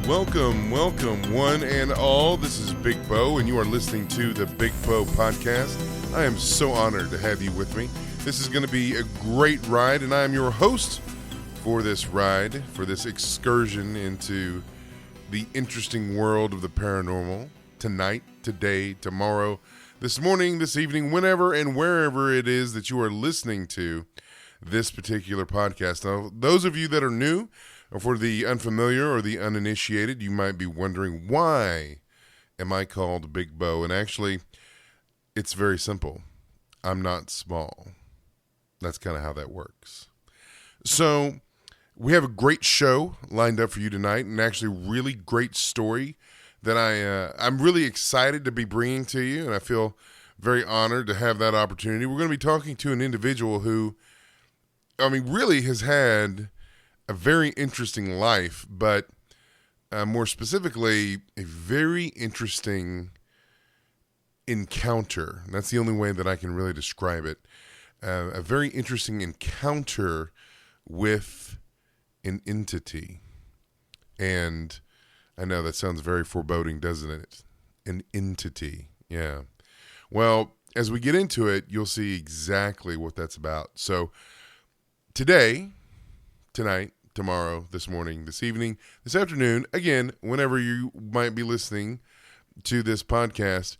Welcome, one and all. This is Big Bo, and you are listening to the Big Bo Podcast. I am so honored to have you with me. This is going to be a great ride, and I am your host for this ride, for this excursion into the interesting world of the paranormal. Tonight, today, tomorrow, this morning, this evening, whenever and wherever it is that you are listening to this particular podcast. Now, those of you that are new, or for the unfamiliar or the uninitiated, you might be wondering, why am I called Big Bo? And actually, it's very simple. I'm not small. That's kind of how that works. So, we have a great show lined up for you tonight, and actually really great story that I'm really excited to be bringing to you, and I feel very honored to have that opportunity. We're going to be talking to an individual who, really has had a very interesting life, but more specifically, a very interesting encounter. That's the only way that I can really describe it. A very interesting encounter with an entity. And I know that sounds very foreboding, doesn't it? An entity. Yeah. Well, as we get into it, you'll see exactly what that's about. So today, tonight, tomorrow, this morning, this evening, this afternoon, again, whenever you might be listening to this podcast,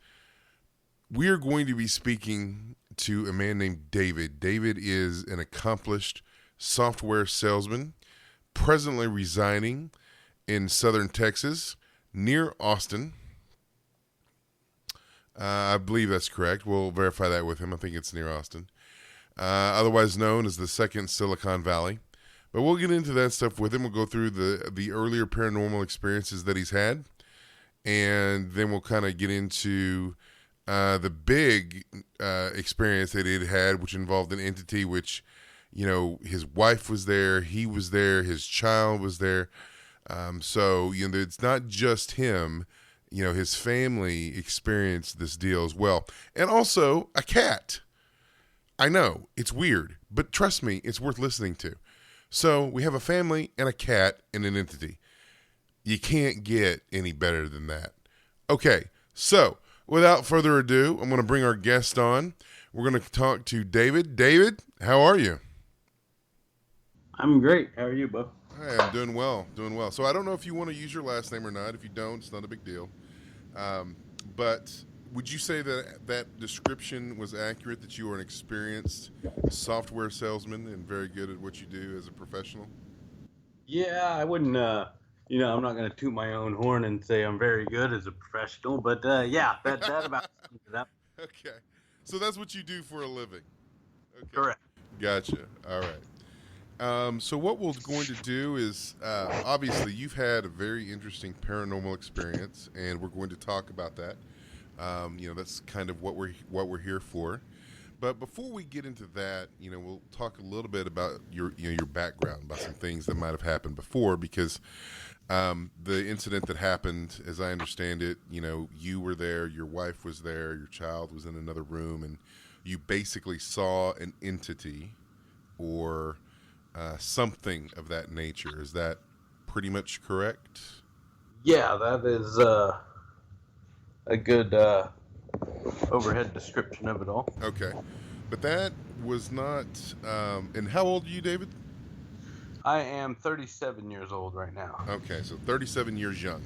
we are going to be speaking to a man named David. David is an accomplished software salesman, presently residing in southern Texas, near Austin. I believe that's correct. We'll verify that with him. I think it's near Austin. Otherwise known as the second Silicon Valley. But we'll get into that stuff with him. We'll go through the earlier paranormal experiences that he's had. And then we'll kind of get into the big experience that he had, which involved an entity which, his wife was there, he was there, his child was there. So, it's not just him. His family experienced this deal as well. And also a cat. I know, it's weird, but trust me, it's worth listening to. So we have a family and a cat and an entity. You can't get any better than that. Okay, so without further ado, I'm going to bring our guest on. We're going to talk to David. David, how are you? I'm great. How are you, Bo? Hi, I'm doing well. So I don't know if you want to use your last name or not. If you don't, it's not a big deal. But would you say that description was accurate, that you are an experienced software salesman and very good at what you do as a professional? Yeah, I wouldn't, I'm not going to toot my own horn and say I'm very good as a professional, but yeah, that about sums it up. Okay. So that's what you do for a living? Okay. Correct. Gotcha. All right. So what we're going to do is, obviously, you've had a very interesting paranormal experience, and we're going to talk about that. That's kind of what we're here for. But before we get into that, we'll talk a little bit about your background, about some things that might have happened before, because the incident that happened, as I understand it, you were there, your wife was there, your child was in another room, and you basically saw an entity or something of that nature. Is that pretty much correct? Yeah, that is a good overhead description of it all. Okay. But that was not... and how old are you, David? I am 37 years old right now. Okay, so 37 years young.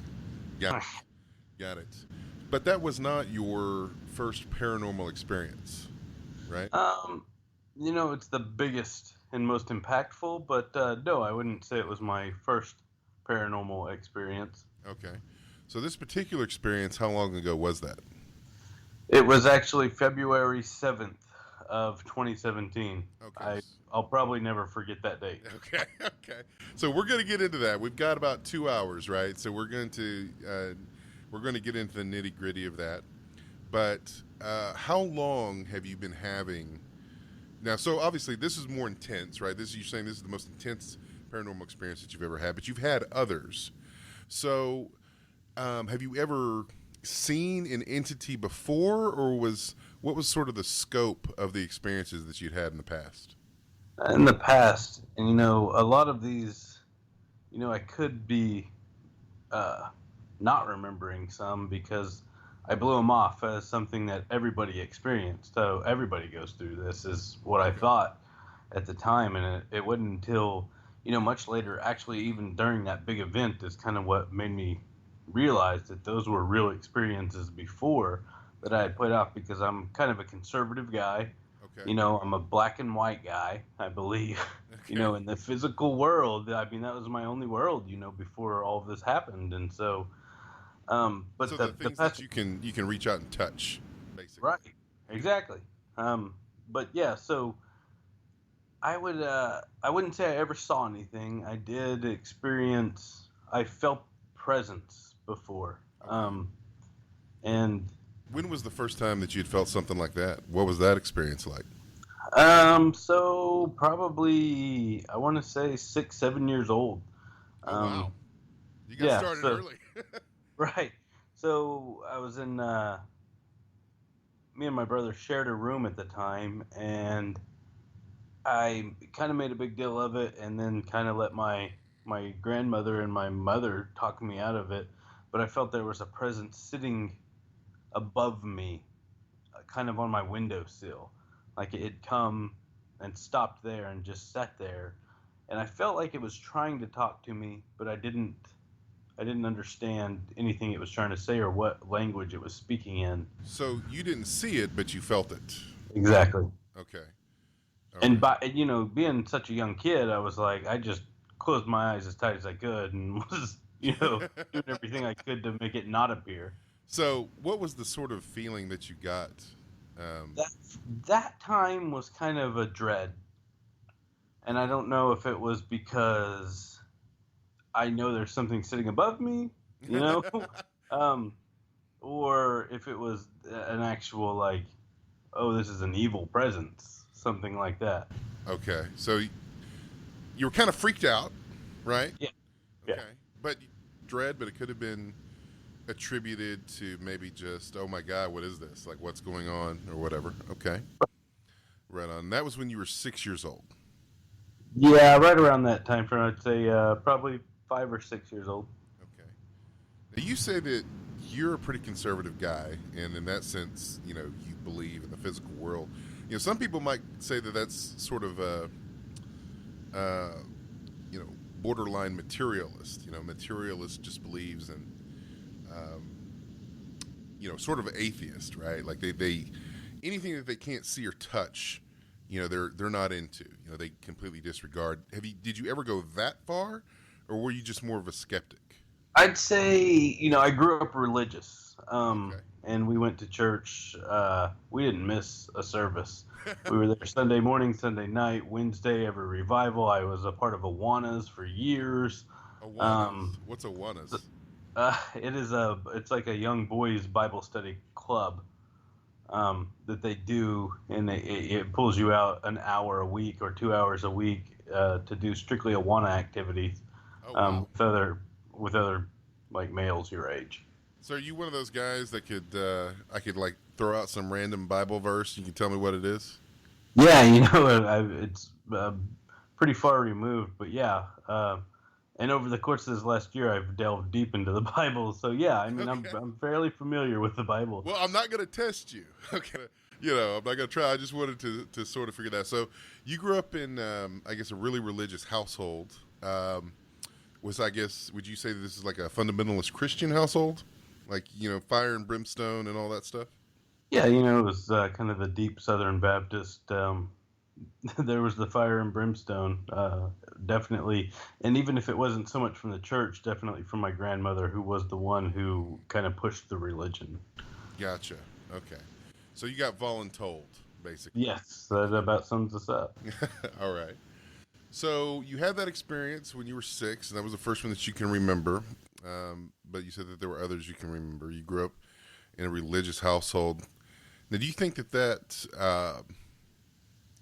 Got it. But that was not your first paranormal experience, right? It's the biggest and most impactful, but no, I wouldn't say it was my first paranormal experience. Okay. So this particular experience, how long ago was that? It was actually February 7th of 2017. Okay. I'll probably never forget that date. Okay. So we're going to get into that. We've got about 2 hours, right? So we're going to get into the nitty gritty of that. But how long have you been having? Now, so obviously this is more intense, right? You're saying this is the most intense paranormal experience that you've ever had, but you've had others. So have you ever seen an entity before, or what was sort of the scope of the experiences that you'd had in the past? In the past, and a lot of these, I could be uh, not remembering some because I blew them off as something that everybody experienced. So everybody goes through this, is what I Okay. thought at the time. And it wasn't until, much later, actually, even during that big event, is kind of what made me realize that those were real experiences before that I had put off because I'm kind of a conservative guy. Okay. I'm a black and white guy, I believe. Okay. In the physical world, I mean, that was my only world, before all of this happened. And so, but So the the things that past, you can reach out and touch, basically. right, exactly. But yeah, so I wouldn't say I ever saw anything. I did experience, I felt presence before. Okay. And When was the first time that you'd felt something like that? What was that experience like? so probably I want to say 6, 7 years old. Oh wow, Um, you got yeah, started so early. right. So I was in me and my brother shared a room at the time, and I kind of made a big deal of it, and then kind of let my grandmother and my mother talk me out of it. But I felt there was a presence sitting above me, kind of on my windowsill, like it had come and stopped there and just sat there, and I felt like it was trying to talk to me, but I didn't understand anything it was trying to say or what language it was speaking in. So you didn't see it, but you felt it. Exactly. Okay. All And right. by being such a young kid, I was like, I just closed my eyes as tight as I could and was doing everything I could to make it not appear. So what was the sort of feeling that you got? Um, That that time was kind of a dread, and I don't know if it was because I know there's something sitting above me, you know, um, or if it was an actual like, oh, this is an evil presence, something like that. okay. So you were kind of freaked out, right? Yeah, yeah. Okay. But dread, but it could have been attributed to maybe just, oh my God, what is this? Like, what's going on or whatever. Okay. Right on. That was when you were 6 years old. Yeah, right around that time frame, I'd say probably 5 or 6 years old. Okay. Now, you say that you're a pretty conservative guy, and in that sense, you believe in the physical world. Some people might say that that's sort of a, uh, you know, borderline materialist. Materialist just believes in, um, sort of atheist, right? Like they anything that they can't see or touch, they're not into. They completely disregard. Did you ever go that far, or were you just more of a skeptic? I'd say, I grew up religious, Okay. and we went to church. We didn't miss a service. We were there Sunday morning, Sunday night, Wednesday, every revival. I was a part of Awanas for years. Awanas. Um, What's Awanas? it's like a young boys Bible study club that they do, and it pulls you out an hour a week or 2 hours a week to do strictly Awana activities Oh wow. with other like males your age. So are you one of those guys that could I could like throw out some random Bible verse? You can tell me what it is. Yeah, it's pretty far removed, but yeah. And over the course of this last year, I've delved deep into the Bible. So yeah, I mean, I'm Okay. I'm fairly familiar with the Bible. Well, I'm not going to test you. Okay. I'm not going to try. I just wanted to sort of figure that out. So you grew up in, I guess, a really religious household. I guess, would you say that this is like a fundamentalist Christian household? Like, fire and brimstone and all that stuff? Yeah, it was kind of the deep Southern Baptist. There was the fire and brimstone, definitely. And even if it wasn't so much from the church, definitely from my grandmother, who was the one who kind of pushed the religion. Gotcha. Okay. So you got voluntold, basically. Yes, that about sums us up. Okay. All right. So you had that experience when you were 6, and that was the first one that you can remember. But you said that there were others you can remember. You grew up in a religious household. Now, do you think that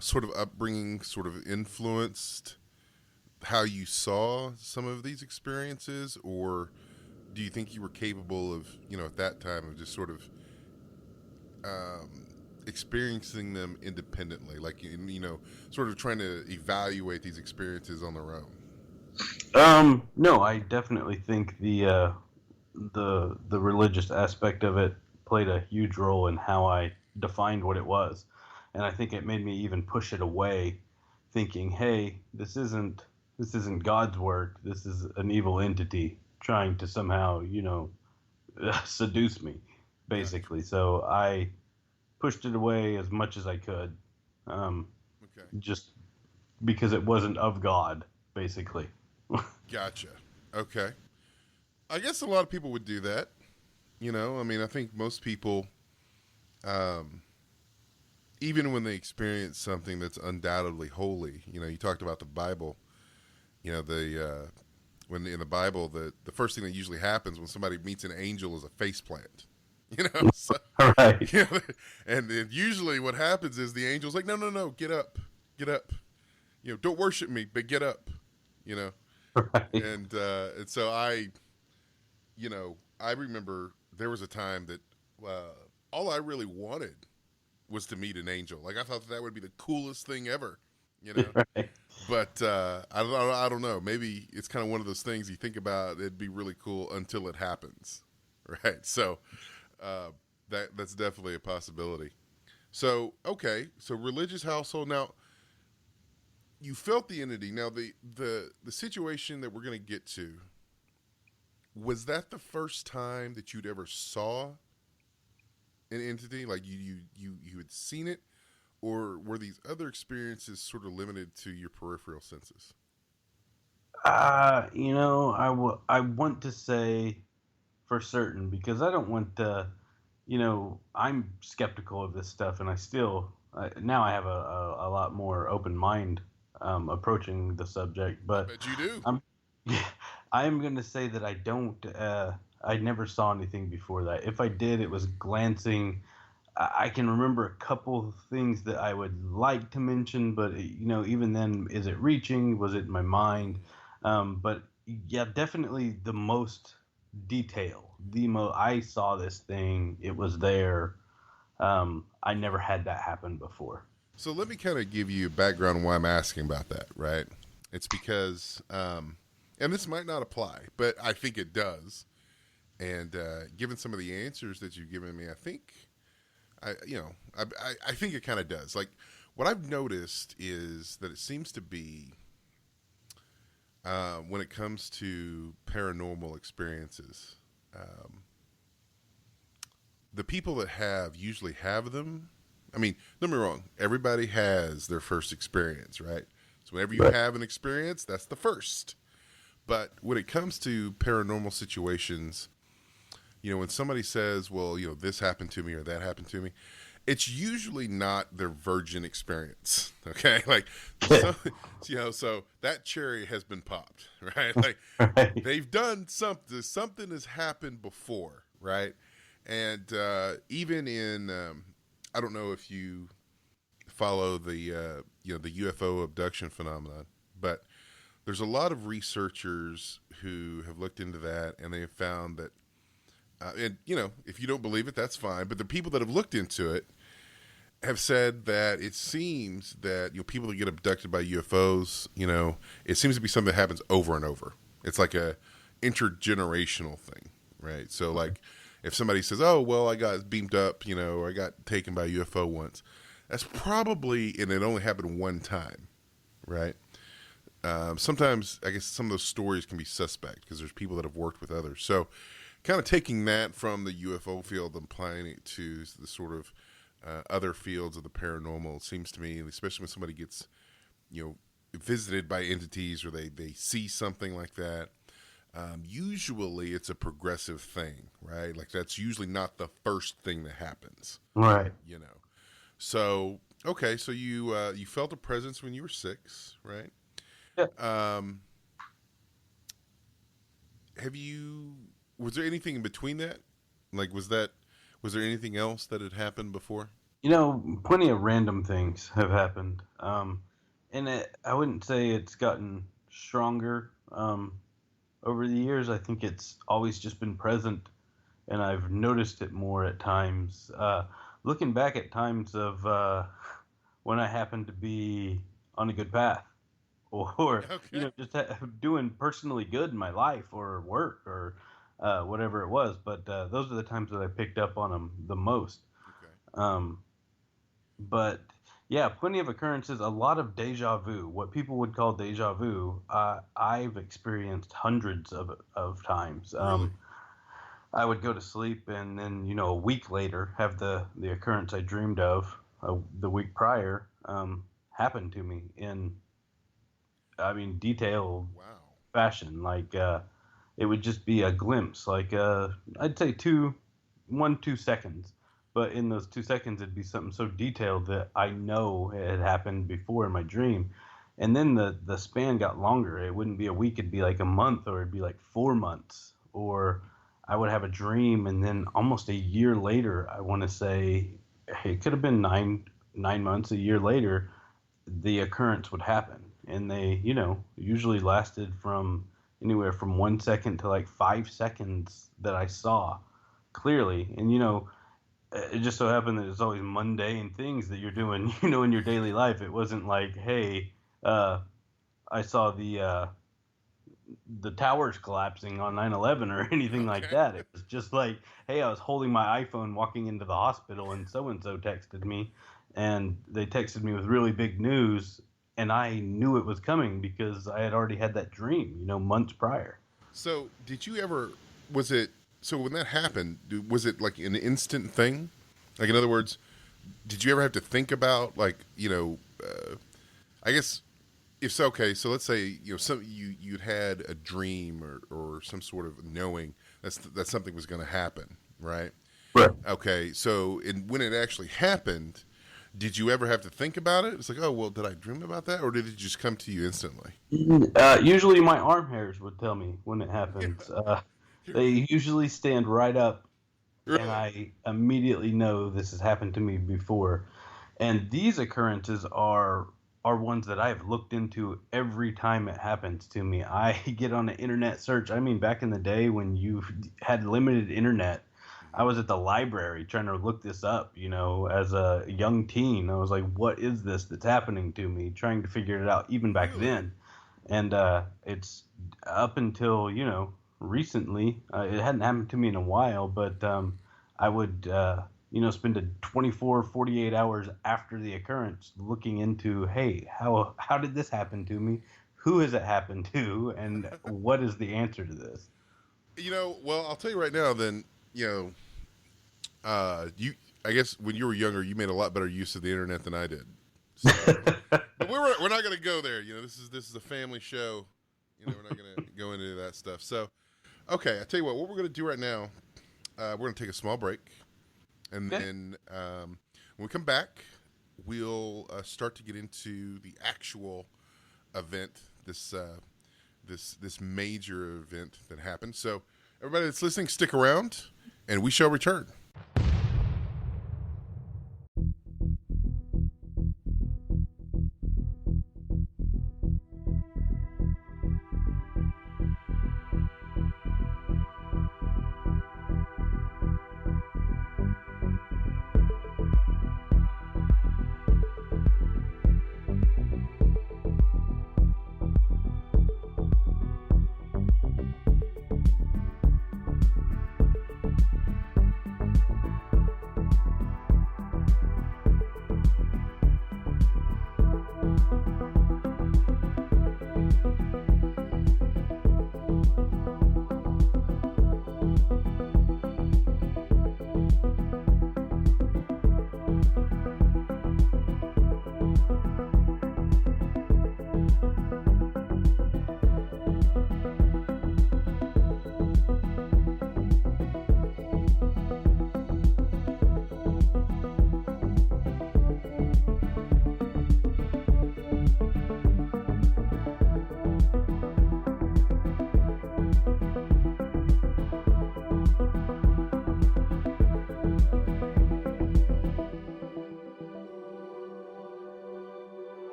sort of upbringing sort of influenced how you saw some of these experiences, or do you think you were capable of, at that time of just sort of um, experiencing them independently, like sort of trying to evaluate these experiences on their own? No, I definitely think the religious aspect of it played a huge role in how I defined what it was, and I think it made me even push it away, thinking, "Hey, this isn't God's work. This is an evil entity trying to somehow, seduce me, Gotcha. basically." So I pushed it away as much as I could, um, Okay. just because it wasn't of God, basically. Gotcha. Okay. I guess a lot of people would do that. I mean, I think most people, um, even when they experience something that's undoubtedly holy, you talked about the Bible. When in the Bible, the first thing that usually happens when somebody meets an angel is a face plant. So, All right. you know, and then usually what happens is the angel's like, no, no, no, get up, get up. Don't worship me, but get up. You know, Right. and so I remember there was a time that all I really wanted was to meet an angel. Like I thought that would be the coolest thing ever. You know, Right. but I don't know. Maybe it's kind of one of those things you think about. It'd be really cool until it happens, right? So uh, that's definitely a possibility. So okay, so religious household. Now you felt the entity. Now the situation that we're going to get to, was that the first time that you'd ever saw an entity? Like you had seen it, or were these other experiences sort of limited to your peripheral senses? I want to say for certain because I don't want to, I'm skeptical of this stuff, and now I have a lot more open mind approaching the subject. I But bet you do. I'm, I'm going to say that I don't. I never saw anything before that. If I did, it was glancing. I can remember a couple of things that I would like to mention, but even then, is it reaching? Was it in my mind? But yeah, definitely the most detail. I saw this thing. It was there. I never had that happen before. So let me kind of give you a background on why I'm asking about that, right? It's because, and this might not apply, but I think it does. And given some of the answers that you've given me, I think I think it kind of does. Like what I've noticed is that it seems to be when it comes to paranormal experiences, um, the people that usually have them. I mean, don't get me wrong. Everybody has their first experience, right? So whenever you Right. have an experience, that's the first. But when it comes to paranormal situations, when somebody says, "Well, this happened to me or that happened to me," it's usually not their virgin experience. Okay, like so, so that cherry has been popped, right? Like Right. they've done something. Something has happened before, right? And even in, I don't know if you follow the UFO abduction phenomenon, but there's a lot of researchers who have looked into that, and they have found that, and if you don't believe it, that's fine. But the people that have looked into it have said that it seems that people that get abducted by UFOs, it seems to be something that happens over and over. It's like a intergenerational thing, right? So like if somebody says, "Oh, well, I got beamed up," or I got taken by a UFO once, that's probably, and it only happened one time, right? Sometimes I guess some of those stories can be suspect because there's people that have worked with others. So kind of taking that from the UFO field and applying it to the sort of other fields of the paranormal, it seems to me, especially when somebody gets, visited by entities or they see something like that, usually it's a progressive thing, right? Like that's usually not the first thing that happens, Right. you know. So okay, so you felt a presence when you were 6, right? Yeah. Um, have you? Was there anything in between that? Like, was there anything else that had happened before? Plenty of random things have happened. And I wouldn't say it's gotten stronger over the years. I think it's always just been present, and I've noticed it more at times. Looking back at times of when I happened to be on a good path, or Okay. just doing personally good in my life or work or whatever it was. But those are the times that I picked up on them the most. Okay. Um, but yeah, plenty of occurrences, a lot of deja vu, what people would call deja vu. I've experienced hundreds of times. Really? I would go to sleep and then, a week later, have the occurrence I dreamed of the week prior happen to me in, I mean, detailed Wow. fashion. Like it would just be a glimpse, like I'd say 2 seconds, but in those 2 seconds, it'd be something so detailed that I know it had happened before in my dream. And then the span got longer. It wouldn't be a week; it'd be like a month, or it'd be like 4 months. Or I would have a dream, and then almost a year later, I want to say it could have been nine months, a year later, the occurrence would happen. And they, usually lasted from anywhere from 1 second to like 5 seconds that I saw clearly. And, it just so happened that it's always mundane things that you're doing, in your daily life. It wasn't like, hey, uh, I saw the towers collapsing on 9/11 or anything like Okay. that. It was just like, hey, I was holding my iPhone walking into the hospital and so texted me, and they texted me with really big news, and I knew it was coming because I had already had that dream, months prior. So, did you ever? Was it? So when that happened, was it like an instant thing? Like, in other words, did you ever have to think about, like, I guess if so, okay, so let's say some you'd had a dream or some sort of knowing that something was going to happen, right? Right. Okay, so when it actually happened, did you ever have to think about it? It's like, oh well, did I dream about that, or did it just come to you instantly? Usually my arm hairs would tell me when it Yeah, happens. They usually stand right up, and really? I immediately know this has happened to me before. And these occurrences are ones that I've looked into every time it happens to me. I get on an internet search. I mean, back in the day when you had limited internet, I Hmm. was at the library trying to look this up, as a young teen. I was like, what is this that's happening to me? Trying to figure it out even back Really? then. And it's up until, recently. It hadn't happened to me in a while, but I would spend a 24, 48 hours after the occurrence looking into, hey, how did this happen to me? Who has it happened to? And what is the answer to this? Well, I'll tell you right now. Then you. I guess when you were younger, you made a lot better use of the internet than I did. So, but we're not going to go there. This is a family show. We're not going to go into that stuff. So, okay, I tell you what we're going to do right now. We're going to take a small break, and Okay. then when we come back, we'll start to get into the actual event. This major event that happened. So, everybody that's listening, stick around, and we shall return.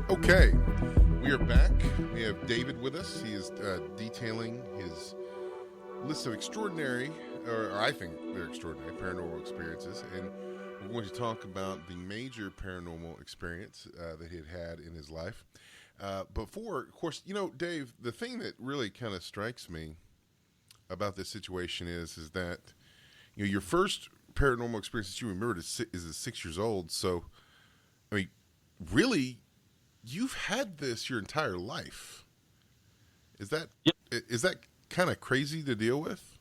Okay, we are back. We have David with us. He is detailing his list of extraordinary, or I think they're extraordinary, paranormal experiences. And we're going to talk about the major paranormal experience that he had in his life. Before, of course, Dave, the thing that really kind of strikes me about this situation is that your first paranormal experience that you remembered is at 6 years old. So, I mean, really, you've had this your entire life. Is that Yep. is that kind of crazy to deal with?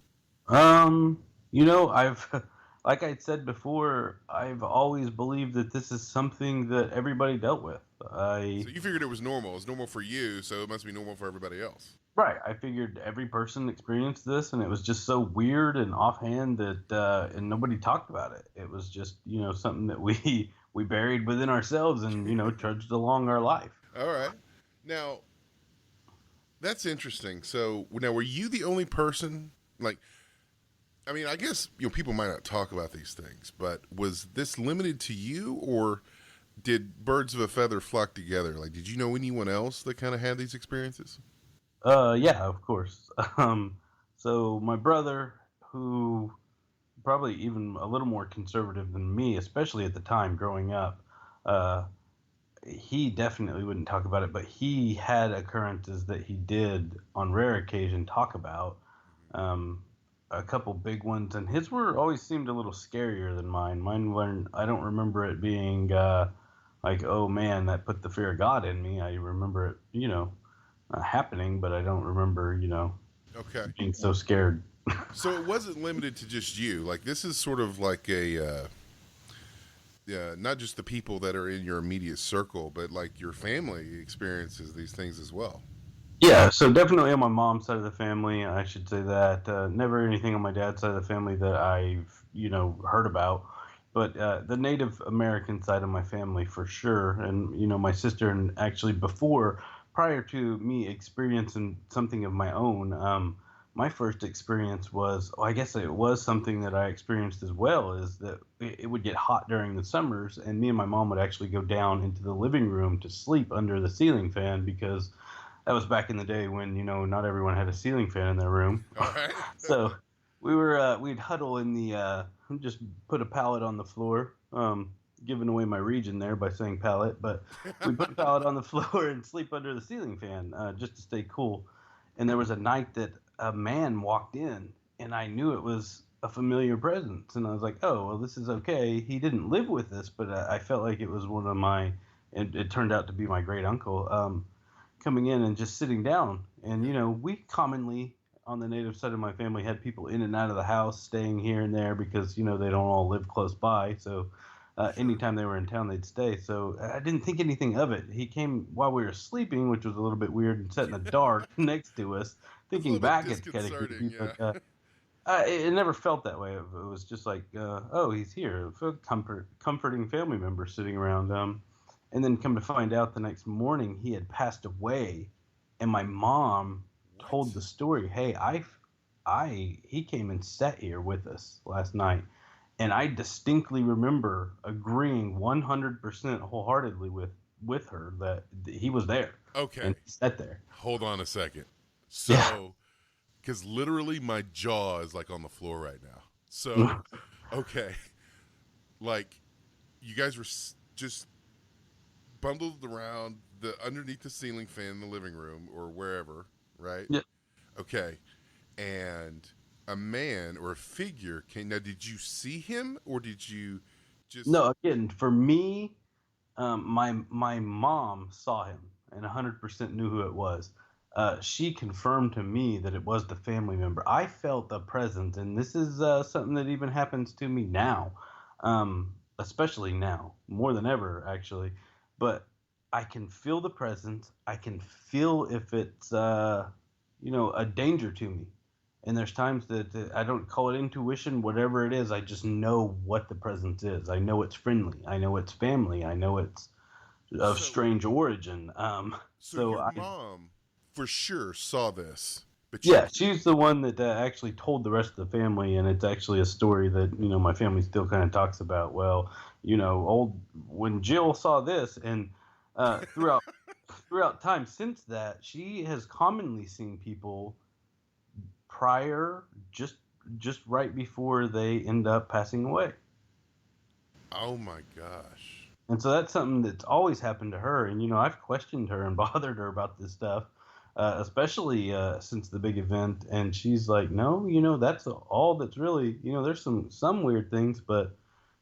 I've, like I said before, I've always believed that this is something that everybody dealt with. So you figured it was normal. It's normal for you, so it must be normal for everybody else. Right. I figured every person experienced this, and it was just so weird and offhand that, and nobody talked about it. It was just, something that we we buried within ourselves and trudged along our life. All right. Now, that's interesting. So now, were you the only person? Like, I mean, I guess people might not talk about these things, but was this limited to you, or did birds of a feather flock together? Like, did you know anyone else that kind of had these experiences? Yeah, of course. So my brother, who probably even a little more conservative than me, especially at the time growing up, uh, he definitely wouldn't talk about it, but he had occurrences that he did on rare occasion talk about. Um, a couple big ones, and his were always seemed a little scarier than mine. Mine weren't. I don't remember it being like, oh man, that put the fear of God in me. I remember it, happening, but I don't remember, Okay. being so scared. So it wasn't limited to just you. Like, this is sort of like yeah, not just the people that are in your immediate circle, but like your family experiences these things as well. Yeah, so definitely on my mom's side of the family, I should say that. Never anything on my dad's side of the family that I've, heard about. But the Native American side of my family for sure. And, my sister, and actually before, prior to me experiencing something of my own, my first experience was, I guess it was something that I experienced as well, is that it would get hot during the summers, and me and my mom would actually go down into the living room to sleep under the ceiling fan because that was back in the day when not everyone had a ceiling fan in their room. All right. So we'd huddle in the just put a pallet on the floor, giving away my region there by saying pallet, but we put a pallet on the floor and sleep under the ceiling fan, just to stay cool. And there was a night that a man walked in, and I knew it was a familiar presence, and I was like, oh well, this is okay. He didn't live with us, but I felt like it was one of my. It turned out to be my great uncle. Coming in and just sitting down. And, we commonly on the native side of my family had people in and out of the house, staying here and there because, they don't all live close by. So Sure. anytime they were in town, they'd stay. So I didn't think anything of it. He came while we were sleeping, which was a little bit weird, and sat in the dark next to us. That's a Thinking little bit back, it's kind of disconcerting, creepy, but yeah. it never felt that way. It was just like, oh, he's here. A comforting family member sitting around. And then come to find out the next morning he had passed away, and my mom What? told the story. Hey, he came and sat here with us last night, and I distinctly remember agreeing 100% wholeheartedly with her that he was there Okay. and he sat there. Hold on a second. Yeah. So, because literally my jaw is like on the floor right now. So, okay. Like, you guys were just bundled around the underneath the ceiling fan in the living room or wherever, right? Yeah. Okay. And a man or a figure came. Now, did you see him or did you just. No, again, for me, my mom saw him and 100% knew who it was. She confirmed to me that it was the family member. I felt the presence, and this is something that even happens to me now, especially now, more than ever, actually. But I can feel the presence. I can feel if it's, a danger to me. And there's times that I don't call it intuition, whatever it is. I just know what the presence is. I know it's friendly. I know it's family. I know it's of So, strange origin. so So your I, mom for sure saw this, but you. yeah, she's the one that actually told the rest of the family, and it's actually a story that my family still kind of talks about. Well, old when Jill saw this, and Throughout time since that, she has commonly seen people prior, just right before they end up passing away. Oh my gosh. And so that's something that's always happened to her. And I've questioned her and bothered her about this stuff, especially since the big event. And she's like, "No, that's all that's really. There's some weird things, but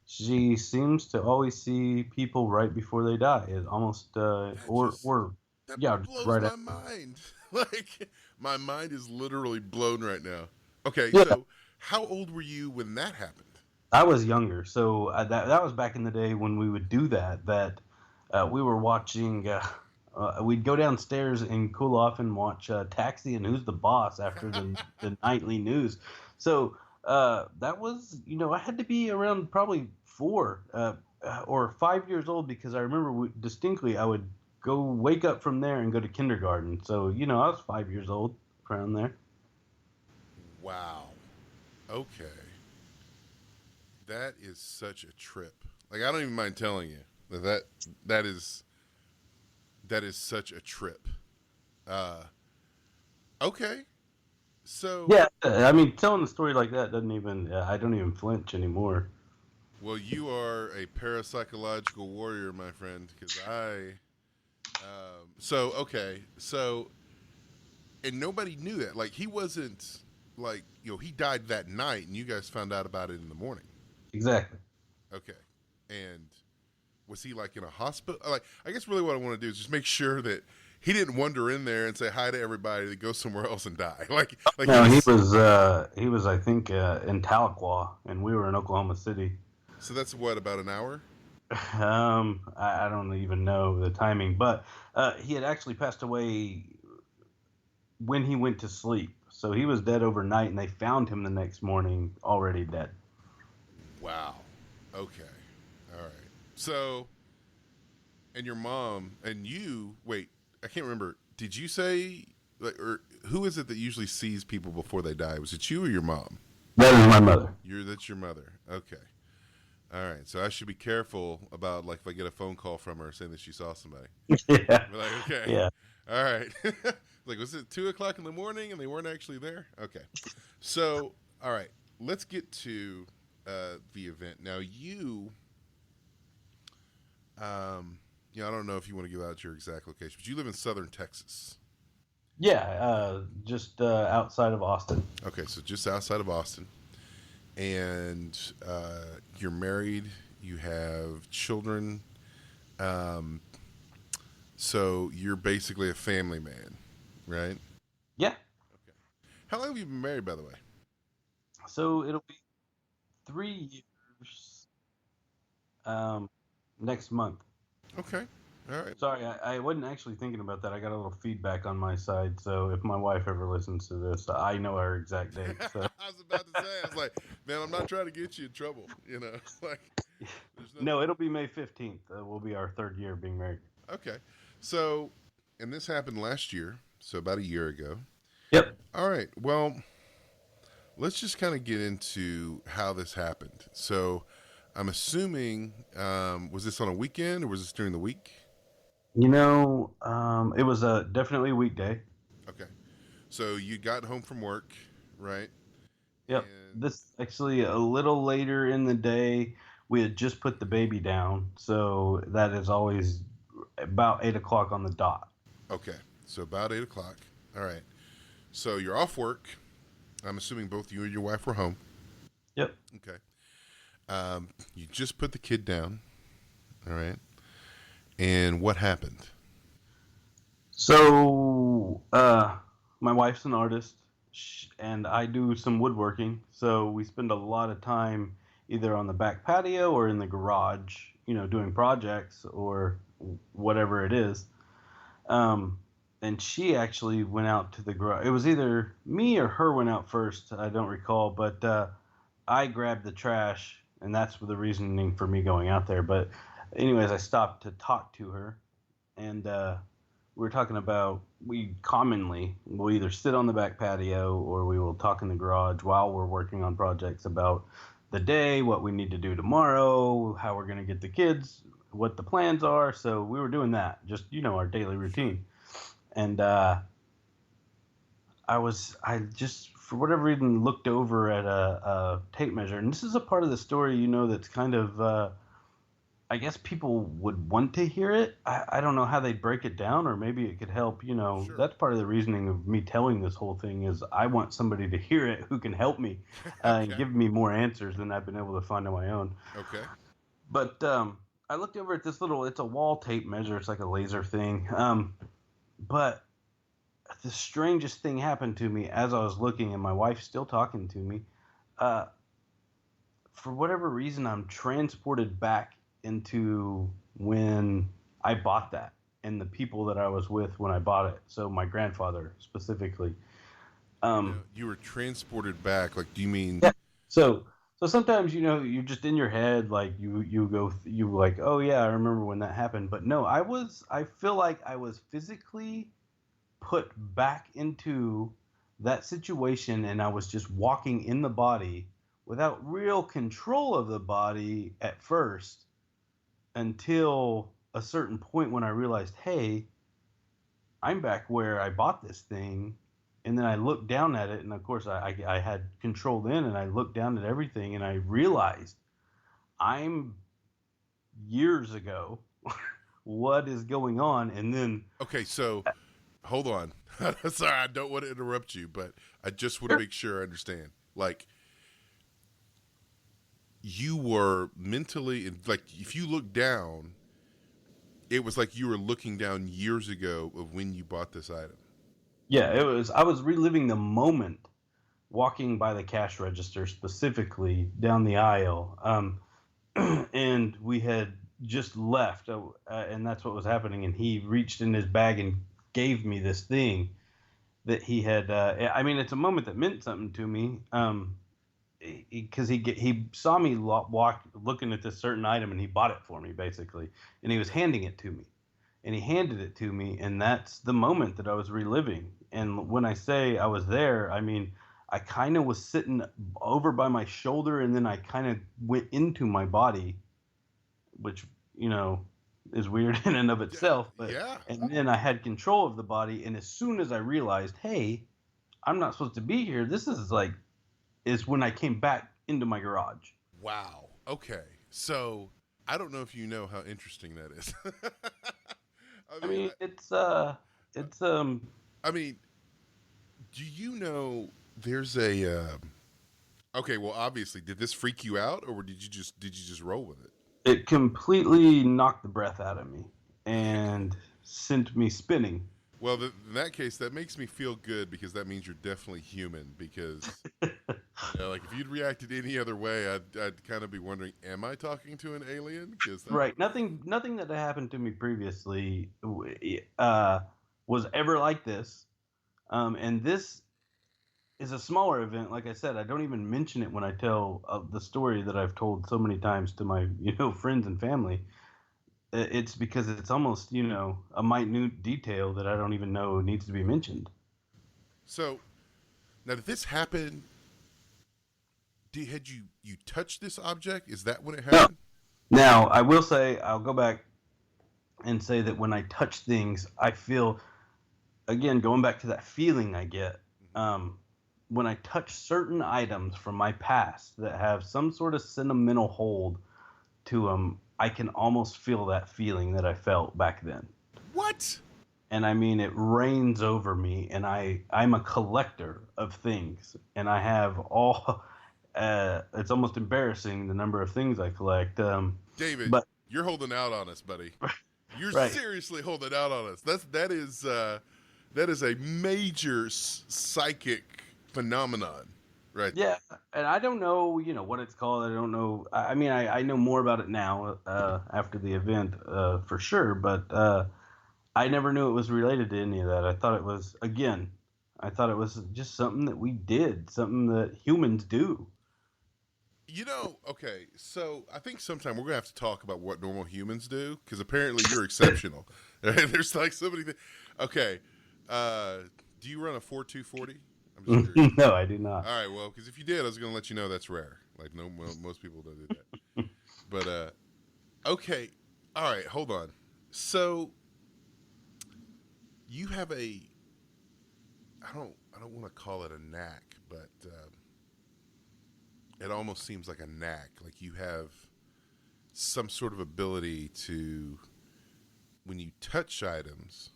she seems to always see people right before they die. It almost That or just or that yeah, just blows right my after. mind. Like my mind is literally blown right now. Okay, Yeah, so how old were you when that happened? I was younger, so that was back in the day when we would do that. We were watching. We'd go downstairs and cool off and watch Taxi and Who's the Boss after the nightly news. So that was, I had to be around probably 4 or 5 years old because I remember distinctly I would go wake up from there and go to kindergarten. So I was 5 years old around there. Wow. Okay. That is such a trip. Like I don't even mind telling you that is such a trip. Uh okay. So, Yeah, I mean, telling a story like that doesn't even. I don't even flinch anymore. well, you are a parapsychological warrior, my friend, because so okay, so and nobody knew that. Like he wasn't like he died that night, and you guys found out about it in the morning. Exactly. Okay, and was he like in a hospital? Like I guess really what I want to do is just make sure that he didn't wander in there and say hi to everybody to go somewhere else and die. Like he No, he was. was. He was, I think, in Tahlequah, and we were in Oklahoma City. So that's what about an hour? I don't even know the timing, but he had actually passed away when he went to sleep. So he was dead overnight, and they found him the next morning already dead. Wow. Okay. All right. So and your mom and you wait, I can't remember, did you say like or who is it that usually sees people before they die? Was it you or your mom? That is my mother. That's your mother. Okay. All right. So I should be careful about like if I get a phone call from her saying that she saw somebody. Yeah, Be like, okay. yeah. All right. Like was it 2 o'clock in the morning and they weren't actually there? Okay. So all right. Let's get to the event. Now I don't know if you want to give out your exact location, but you live in southern Texas. Yeah, just outside of Austin. Okay, so just outside of Austin, and you're married. You have children. Um, so you're basically a family man, right? Yeah. Okay. How long have you been married, by the way? So it'll be 3 years um, next month. Okay. All right. Sorry, I wasn't actually thinking about that. I got a little feedback on my side, so if my wife ever listens to this, I know our exact date. So I was about to say, I was like, man, I'm not trying to get you in trouble. Like, there's no, nothing. it'll be May 15th. Will be our third year being married. Okay. So, and this happened last year, so about a year ago. Yep. All right. Well, let's just kind of get into how this happened. So, I'm assuming, was this on a weekend or was this during the week? It was a definitely a weekday. Okay. So, you got home from work, right? Yep. And, This actually a little later in the day. We had just put the baby down, so that is always about 8 o'clock on the dot. okay. So, about 8 o'clock. All right. So, you're off work. I'm assuming both you and your wife were home. Yep. Okay. You just put the kid down. All right. And what happened? So, my wife's an artist, and I do some woodworking. So we spend a lot of time either on the back patio or in the garage, doing projects or whatever it is. Um, and she actually went out to the garage. It was either me or her went out first. I don't recall, but I grabbed the trash, and that's the reasoning for me going out there. But, anyways, I stopped to talk to her, and we were talking about we commonly will either sit on the back patio or we will talk in the garage while we're working on projects about the day, what we need to do tomorrow, how we're going to get the kids, what the plans are. So we were doing that, just our daily routine. And I just for whatever reason looked over at a tape measure, and this is a part of the story, that's kind of I guess people would want to hear it. I don't know how they'd break it down, or maybe it could help. Sure. That's part of the reasoning of me telling this whole thing is I want somebody to hear it who can help me and Okay. give me more answers than I've been able to find on my own. Okay. But I looked over at this it's a wall tape measure. It's like a laser thing. But the strangest thing happened to me as I was looking, and my wife's still talking to me. Uh, for whatever reason, I'm transported back into when I bought that and the people that I was with when I bought it. So my grandfather specifically. You were transported back. Like, do you mean? Yeah. So sometimes you're just in your head, like you like, oh yeah, I remember when that happened. But no, I feel like I was physically put back into that situation, and I was just walking in the body without real control of the body at first, until a certain point when I realized, hey, I'm back where I bought this thing. And then I looked down at it, and of course I had control then, and I looked down at everything, and I realized I'm years ago. What is going on? And then Okay, so hold on. Sorry, I don't want to interrupt you, but I just want to sure. make sure I understand. Like, you were mentally, like, if you look down, it was like you were looking down years ago of when you bought this item. Yeah, I was reliving the moment walking by the cash register, specifically down the aisle, and we had just left, and that's what was happening. And he reached in his bag and gave me this thing that he had. I mean, it's a moment that meant something to me, because he saw me walk looking at this certain item, and he bought it for me basically, and he was Okay. handing it to me. And he handed it to me, and that's the moment that I was reliving. And when I say I was there, I mean I kind of was sitting over by my shoulder, and then I kind of went into my body, which is weird in and of Yeah. itself. But Yeah. and then I had control of the body, and as soon as I realized, hey, I'm not supposed to be here. This is when I came back into my garage. Wow. Okay. So I don't know if you know how interesting that is. I I mean, mean, it's I mean, do you know there's a? Okay, well, obviously, did this freak you out, or did you just roll with it? it completely knocked the breath out of me Yeah. and sent me spinning. Well, in that case, that makes me feel good because that means you're definitely human. Because like if you'd reacted any other way, I'd kind of be wondering, am I talking to an alien? Because that Right. Nothing that had happened to me previously was ever like this. And this is a smaller event. Like I said, I don't even mention it when I tell the story that I've told so many times to my friends and family. It's because it's almost a minute detail that I don't even know needs to be mentioned. so now did this happen? Had you touched this object? Is that when it Now, happened? now I will say I'll go back and say that when I touch things, I feel, again, going back to that feeling I get when I touch certain items from my past that have some sort of sentimental hold to them. I can almost feel that feeling that I felt back then. What? And I mean, it rains over me, and I'm a collector of things, and I have all. It's almost embarrassing the number of things I collect. David, But you're holding out on us, buddy. You're right, seriously holding out on us. That is a major psychic phenomenon, right yeah, there. and I don't know, what it's called. I don't know. I mean, I know more about it now after the event for sure, but I never knew it was related to any of that. I thought it was, again, I thought it was just something that we did, something that humans do. Okay, so I think sometime we're gonna have to talk about what normal humans do because apparently you're exceptional. There's like so many things. Okay, uh, do you run a 4240? I'm just curious. No, I do not. All right, well, because if you did, I was gonna let you know that's rare. Like no, most people don't do that. But okay, All right, hold on. So you have I don't want to call it a knack, but it almost seems like a knack. Like you have some sort of ability to, when you touch items.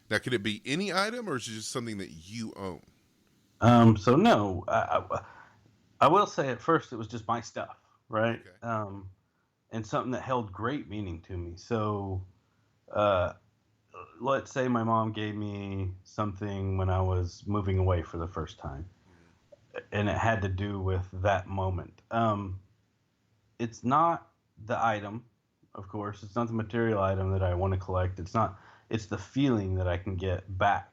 Now, could it be any item, or is it just something that you own? So no, I will say at first it was just my stuff, right? Okay. And something that held great meaning to me. So, uh, let's say my mom gave me something when I was moving away for the first time, Mm-hmm. and it had to do with that moment. It's not the item, of course. It's not the material item that I want to collect. It's not. It's the feeling that I can get back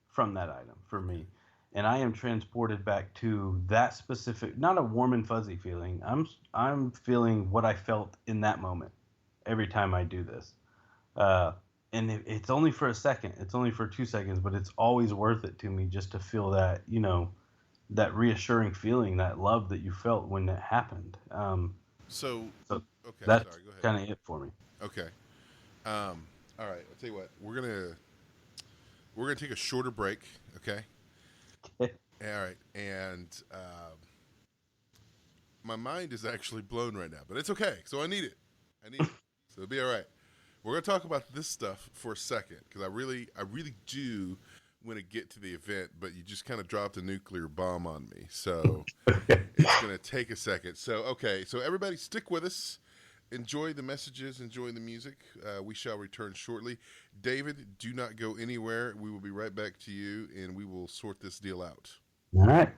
from that item for Okay. me. And I am transported back to that specific, not a warm and fuzzy feeling. I'm feeling what I felt in that moment every time I do this. Uh, and it's only for a second. It's only for 2 seconds, but it's always worth it to me just to feel that, that reassuring feeling, that love that you felt when it happened. So, So okay, that's sorry, go ahead. kind of it for me. Okay. All right, I'll tell you what. We're gonna take a shorter break. Okay. All right, and my mind is actually blown right now, but it's okay. So I need it. I need it. So it'll be all right. We're gonna talk about this stuff for a second because I really do want to get to the event, but you just kind of dropped a nuclear bomb on me, so it's gonna take a second. So okay, so everybody, stick with us. Enjoy the messages. Enjoy the music. We shall return shortly. David, do not go anywhere. We will be right back to you, and we will sort this deal out. All right.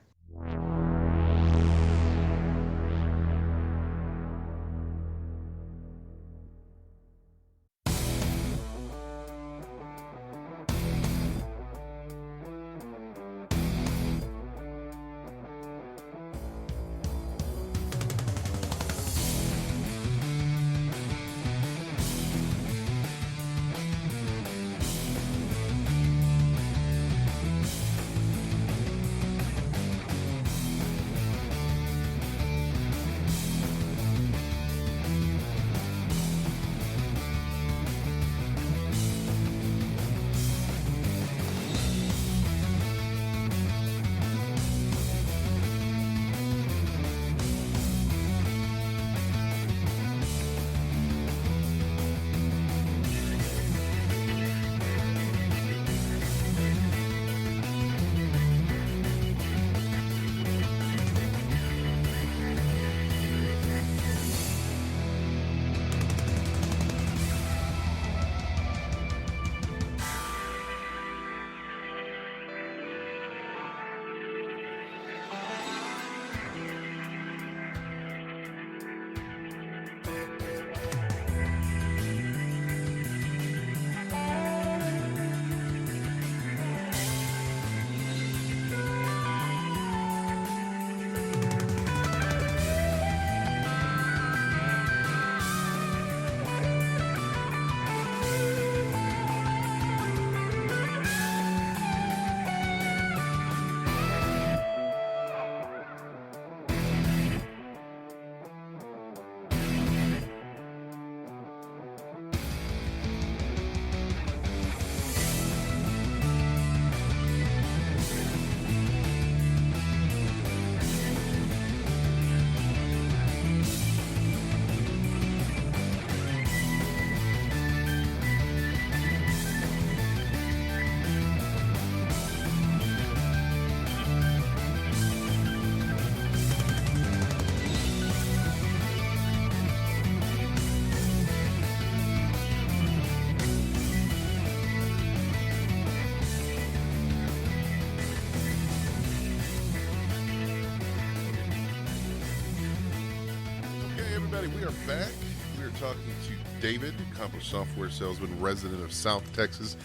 Okay, everybody, we are back. We are talking to David, accomplished software salesman, resident of South Texas,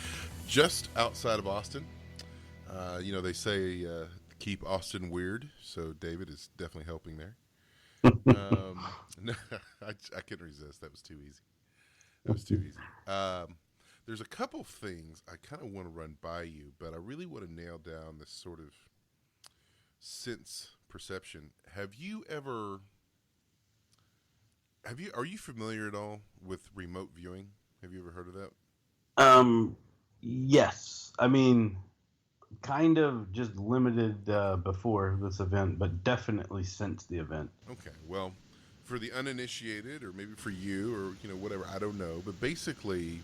just outside of Austin. They say keep Austin weird, so David is definitely helping there. No, I couldn't resist. That was too easy. That was too easy. There's a couple things I kind of want to run by you, but I really want to nail down this sort of sense perception. Are you familiar at all with remote viewing? Have you ever heard of that? Um, yes. I mean, kind of just limited before this event, but definitely since the event. Okay. Well, for the uninitiated, or maybe for you, or whatever, I don't know. But basically,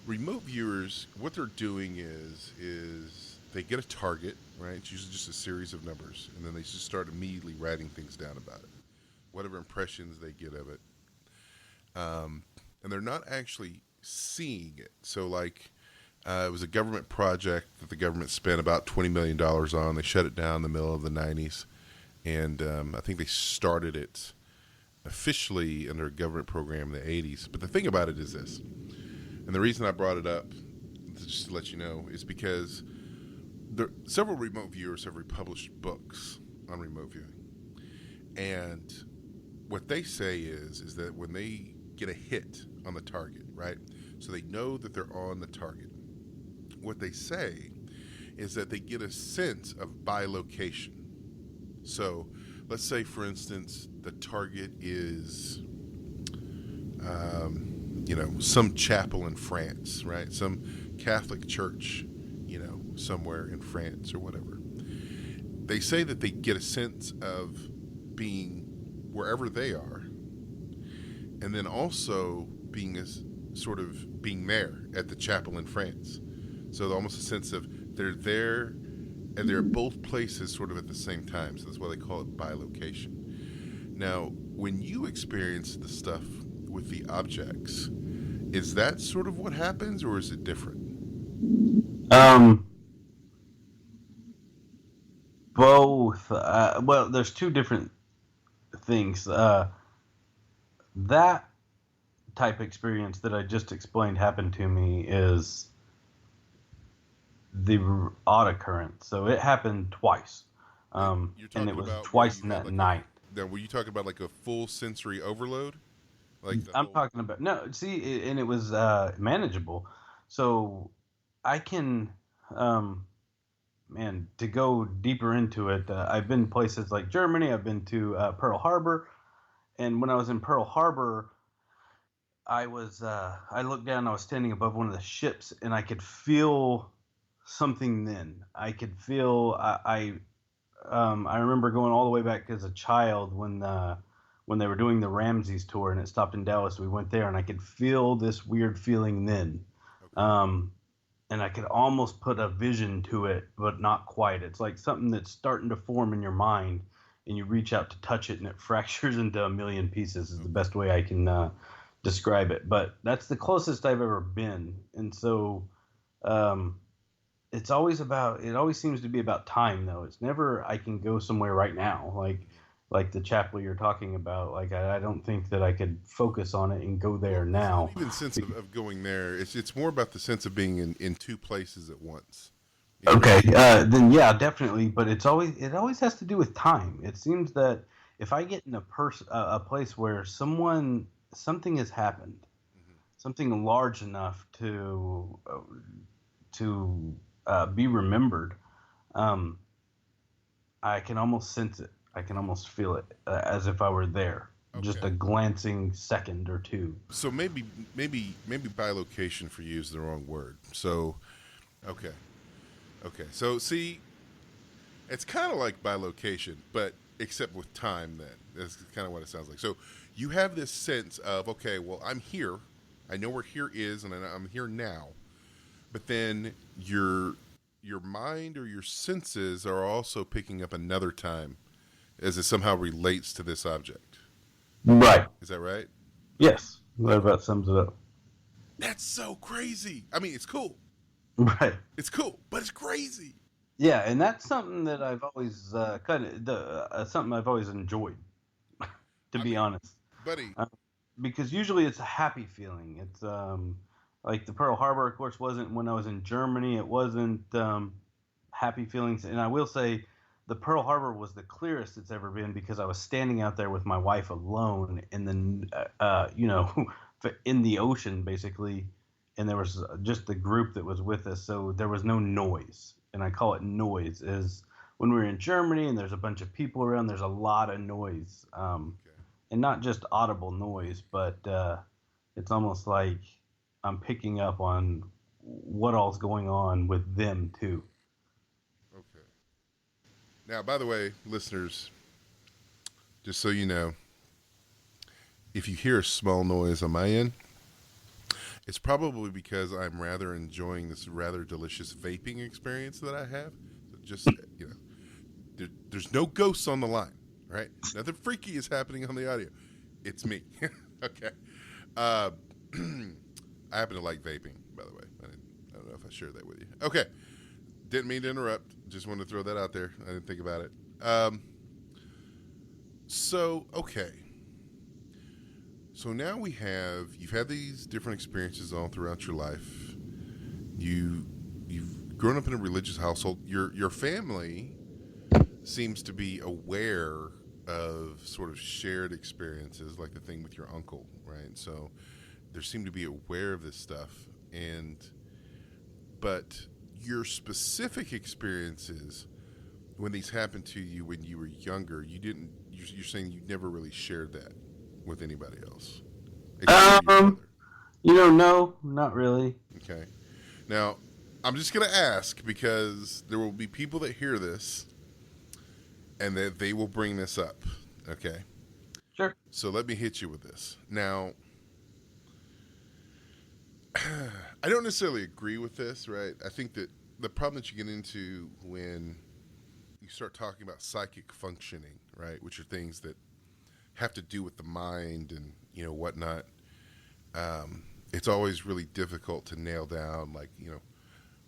remote viewers, what they're doing is they get a target, right? It's usually just a series of numbers, and then they just start immediately writing things down about it, whatever impressions they get of it, and they're not actually seeing it. So, like, it was a government project that the government spent about $20 million on. They shut it down in the middle of the '90s, and I think they started it officially under a government program in the '80s. But the thing about it is this, and the reason I brought it up, just to let you know, is because several remote viewers have republished books on remote viewing, and what they say is that when they get a hit on the target, right? So they know that they're on the target. What they say is that they get a sense of bilocation. So let's say, for instance, the target is, some chapel in France, right? Some Catholic church, somewhere in France or whatever. They say that they get a sense of being wherever they are, and then also being as sort of being there at the chapel in France. So almost a sense of they're there and they're at both places sort of at the same time. So that's why they call it bilocation. Now, when you experience the stuff with the objects, is that sort of what happens, or is it different? Um, Both. Well, there's two different things. That type experience that I just explained happened to me is the odd occurrence. So it happened twice, You're and it talking was about where twice you in had that like a night. now were you talking about like a full sensory overload, like the I'm whole? talking about no. See, and it was manageable. So I can, um, man, to go deeper into it. I've been places like Germany. I've been to Pearl Harbor, and when I was in Pearl Harbor, I looked down. I was standing above one of the ships, and I could feel something. Then I could feel. I remember going all the way back as a child when they were doing the Ramses tour, and it stopped in Dallas. We went there, and I could feel this weird feeling then. Okay. Um, and I could almost put a vision to it, but not quite. It's like something that's starting to form in your mind, and you reach out to touch it, and it fractures into a million pieces. Is the Okay. best way I can describe it. But that's the closest I've ever been, and so um, it's always about. It always seems to be about time, though. It's never I can go somewhere right now, Mhm. like the chapel you're talking about. Like I don't think that I could focus on it and go Well, there it's not now. even sense of going there. It's more about the sense of being in two places at once. You know what I Okay, mean? then yeah, definitely. But it always has to do with time. It seems that if I get in a place where something has happened, Hmm. something large enough to be remembered, um, I can almost sense it. I can Okay. almost feel it as if I were there, just Okay. a glancing second or two. So maybe bilocation for you is the wrong word. So okay. Okay. So see, it's kind of like bilocation, but except with time. Then that's kind of what it sounds like. So you have this sense of, okay, well, I'm here. I know where here is, and I'm here now. But then your mind or your senses are also picking up another time as it somehow relates to this object. Right. Is that right? Yes. That Okay. about sums it up. That's so crazy. I mean, it's cool. Right. It's cool, but it's crazy. Yeah, and that's something that I've always something I've always enjoyed, to I be mean, honest. buddy. Uh, because usually it's a happy feeling. It's like the Pearl Harbor, of course, wasn't when I was in Germany. It wasn't happy feelings, and I will say the Pearl Harbor was the clearest it's ever been because I was standing out there with my wife alone in the in the ocean basically, and there was just the group that was with us, so there was no noise, and I call it noise. Is when we're in Germany and there's a bunch of people around, there's a lot of noise. Okay. and not just audible noise, but it's almost like I'm picking up on what all's going on with them too. Okay. Now, by the way, listeners, just so you know, if you hear a small noise on my end, it's probably because I'm rather enjoying this rather delicious vaping experience that I have. So just, you know, there's no ghosts on the line, right? Nothing freaky is happening on the audio. It's me. Okay. Uh, I happen to like vaping, by the way. I don't know if I shared that with you. Okay. Didn't mean to interrupt. Just wanted to throw that out there. I didn't think about it. Okay. So now you've had these different experiences all throughout your life. You've grown up in a religious household. Your family seems to be aware of sort of shared experiences, like the thing with your uncle, right? So they seem to be aware of this stuff, but your specific experiences when these happened to you when you were younger, you didn't. You're saying you never really shared that with anybody else except for your Um, brother. no, not really. Okay. Now, I'm just going to ask because there will be people that hear this and that they will bring this up. Okay. Sure. So let me hit you with this. Now, I don't necessarily agree with this, right? I think that the problem that you get into when you start talking about psychic functioning, right, which are things that have to do with the mind and whatnot, it's always really difficult to nail down, like,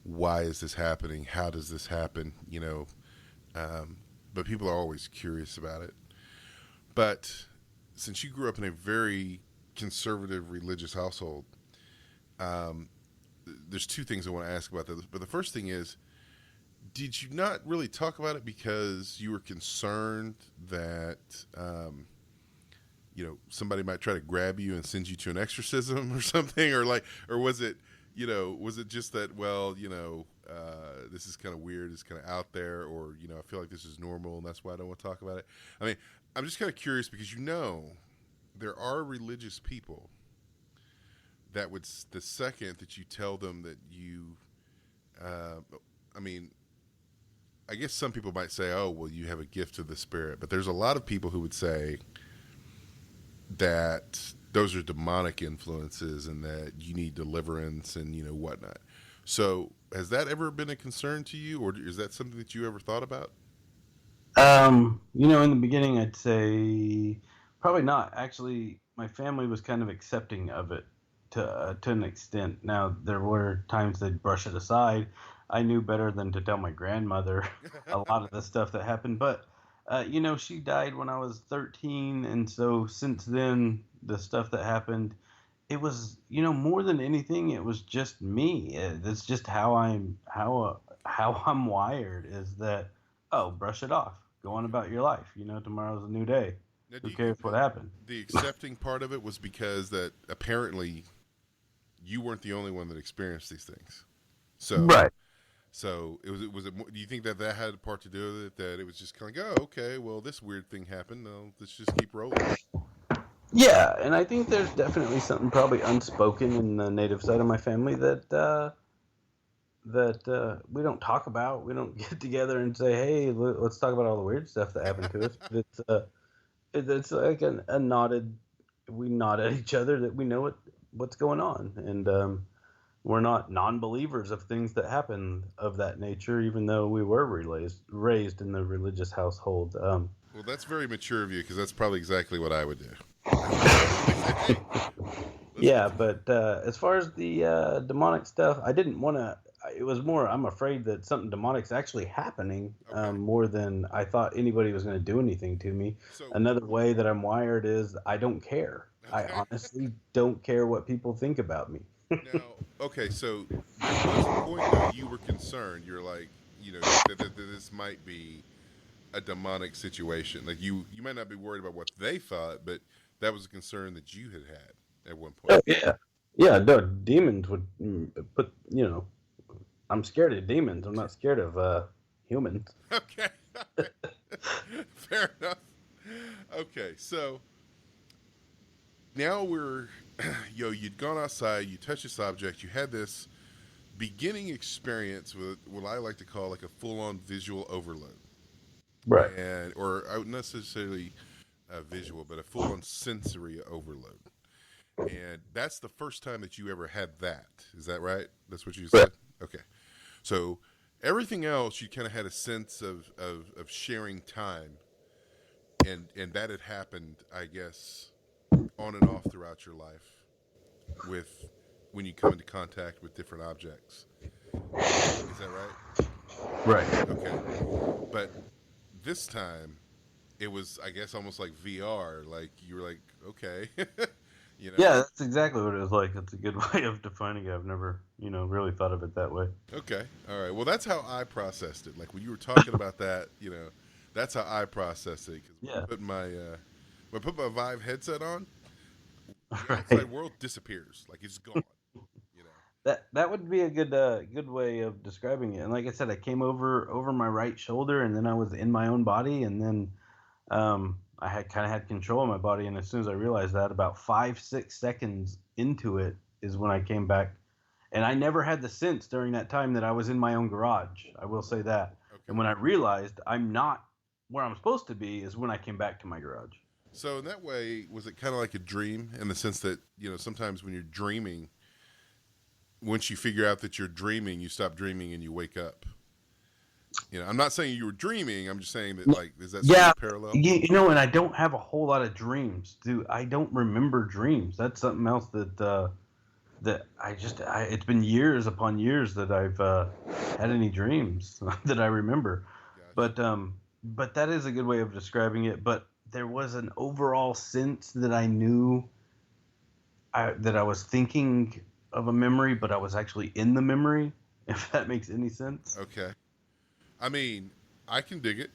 why is this happening? How does this happen? But people are always curious about it. But since you grew up in a very conservative religious household, um, there's two things I want to ask about that. But the first thing is, did you not really talk about it because you were concerned that somebody might try to grab you and send you to an exorcism or something, or was it just that, well, this is kind of weird, it's kind of out there, or I feel like this is normal and that's why I don't want to talk about it. I mean, I'm just kind of curious because there are religious people that would, the second that you tell them that uh, I mean, I guess some people might say, oh, well, you have a gift of the spirit, but there's a lot of people who would say that those are demonic influences and that you need deliverance and whatnot. So has that ever been a concern to you, or is that something that you ever thought about? In the beginning, I'd say probably not. Actually, my family was kind of accepting of it to an extent. Now, there were times they'd brush it aside. I knew better than to tell my grandmother a lot of the stuff that happened. But she died when I was 13, and so since then, the stuff that happened, it was more than anything, it was just me. That's just how I'm wired. Is that, oh, brush it off, go on Okay. about your life. Tomorrow's a new day. Now, do Who you cares think what that happened? the accepting part of it was because that apparently you weren't the only one that experienced these things? So, Right. do you think that had a part to do with it? That it was just kind of like, oh, okay, well, this weird thing happened. No, let's just keep rolling. Yeah, and I think there's definitely something probably unspoken in the native side of my family that we don't talk about. We don't get together and say, "Hey, let's talk about all the weird stuff that happened to us." But it's like a nodded. We nod at each other that we know what's going on, and we're not non-believers of things that happen of that nature, even though we were raised in the religious household. Well, that's very mature of you because that's probably exactly what I would do. I would definitely say, hey, let's get Yeah, together. but as far as the demonic stuff, I didn't want to. It was more, I'm afraid that something demonic's actually happening, Okay. more than I thought anybody was going to do anything to me. So, Another way that I'm wired is I don't care. I okay. honestly don't care what people think about me. Now, okay, so there was a point though you were concerned. You're like, that this might be a demonic situation. Like you might not be worried about what they thought, but that was a concern that you had at one point. Oh yeah, yeah. No, demons would put. I'm scared of demons. I'm not scared of humans. Okay, all right. Fair enough. Okay, so now we're, you'd gone outside, you touched this object, you had this beginning experience with what I like to call like a full-on visual overload, Right. and or not necessarily a visual, but a full-on sensory overload. And that's the first time that you ever had that. Is that right? That's what you Right. said? Okay. So everything else, you kind of had a sense of sharing time, and that had happened, I guess, on and off throughout your life with when you come into contact with different objects. Is that right? Right. Okay. But this time, it was, I guess, almost like VR. Like you were like, okay, you know, Yeah, that's exactly what it was like. That's a good way of defining it. I've never, really thought of it that way. okay, all right. Well, that's how I processed it. Like when you were talking about that, that's how I processed it. Because Yeah. when I put my Vive headset on, the outside Right. world disappears. Like it's gone. You know. That would be a good way of describing it. And like I said, I came over my right shoulder, and then I was in my own body, and then I had kind of had control of my body. And as soon as I realized that, about 5 6 seconds into it is when I came back. And I never had the sense during that time that I was in my own garage. I will say that. And Okay. when I realized I'm not where I'm supposed to be is when I came back to my garage. So in that way, was it kind of like a dream in the sense that sometimes when you're dreaming, once you figure out that you're dreaming, you stop dreaming and you wake up. I'm not saying you were dreaming. I'm just saying that, like, is that sort Yeah, of parallel? and I don't have a whole lot of dreams, dude. I don't remember dreams. That's something else that it's been years upon years that I've had any dreams that I remember. Gotcha. But that is a good way of describing it. But there was an overall sense that I knew that I was thinking of a memory, but I was actually in the memory. If that makes any sense. Okay. I mean, I can dig it.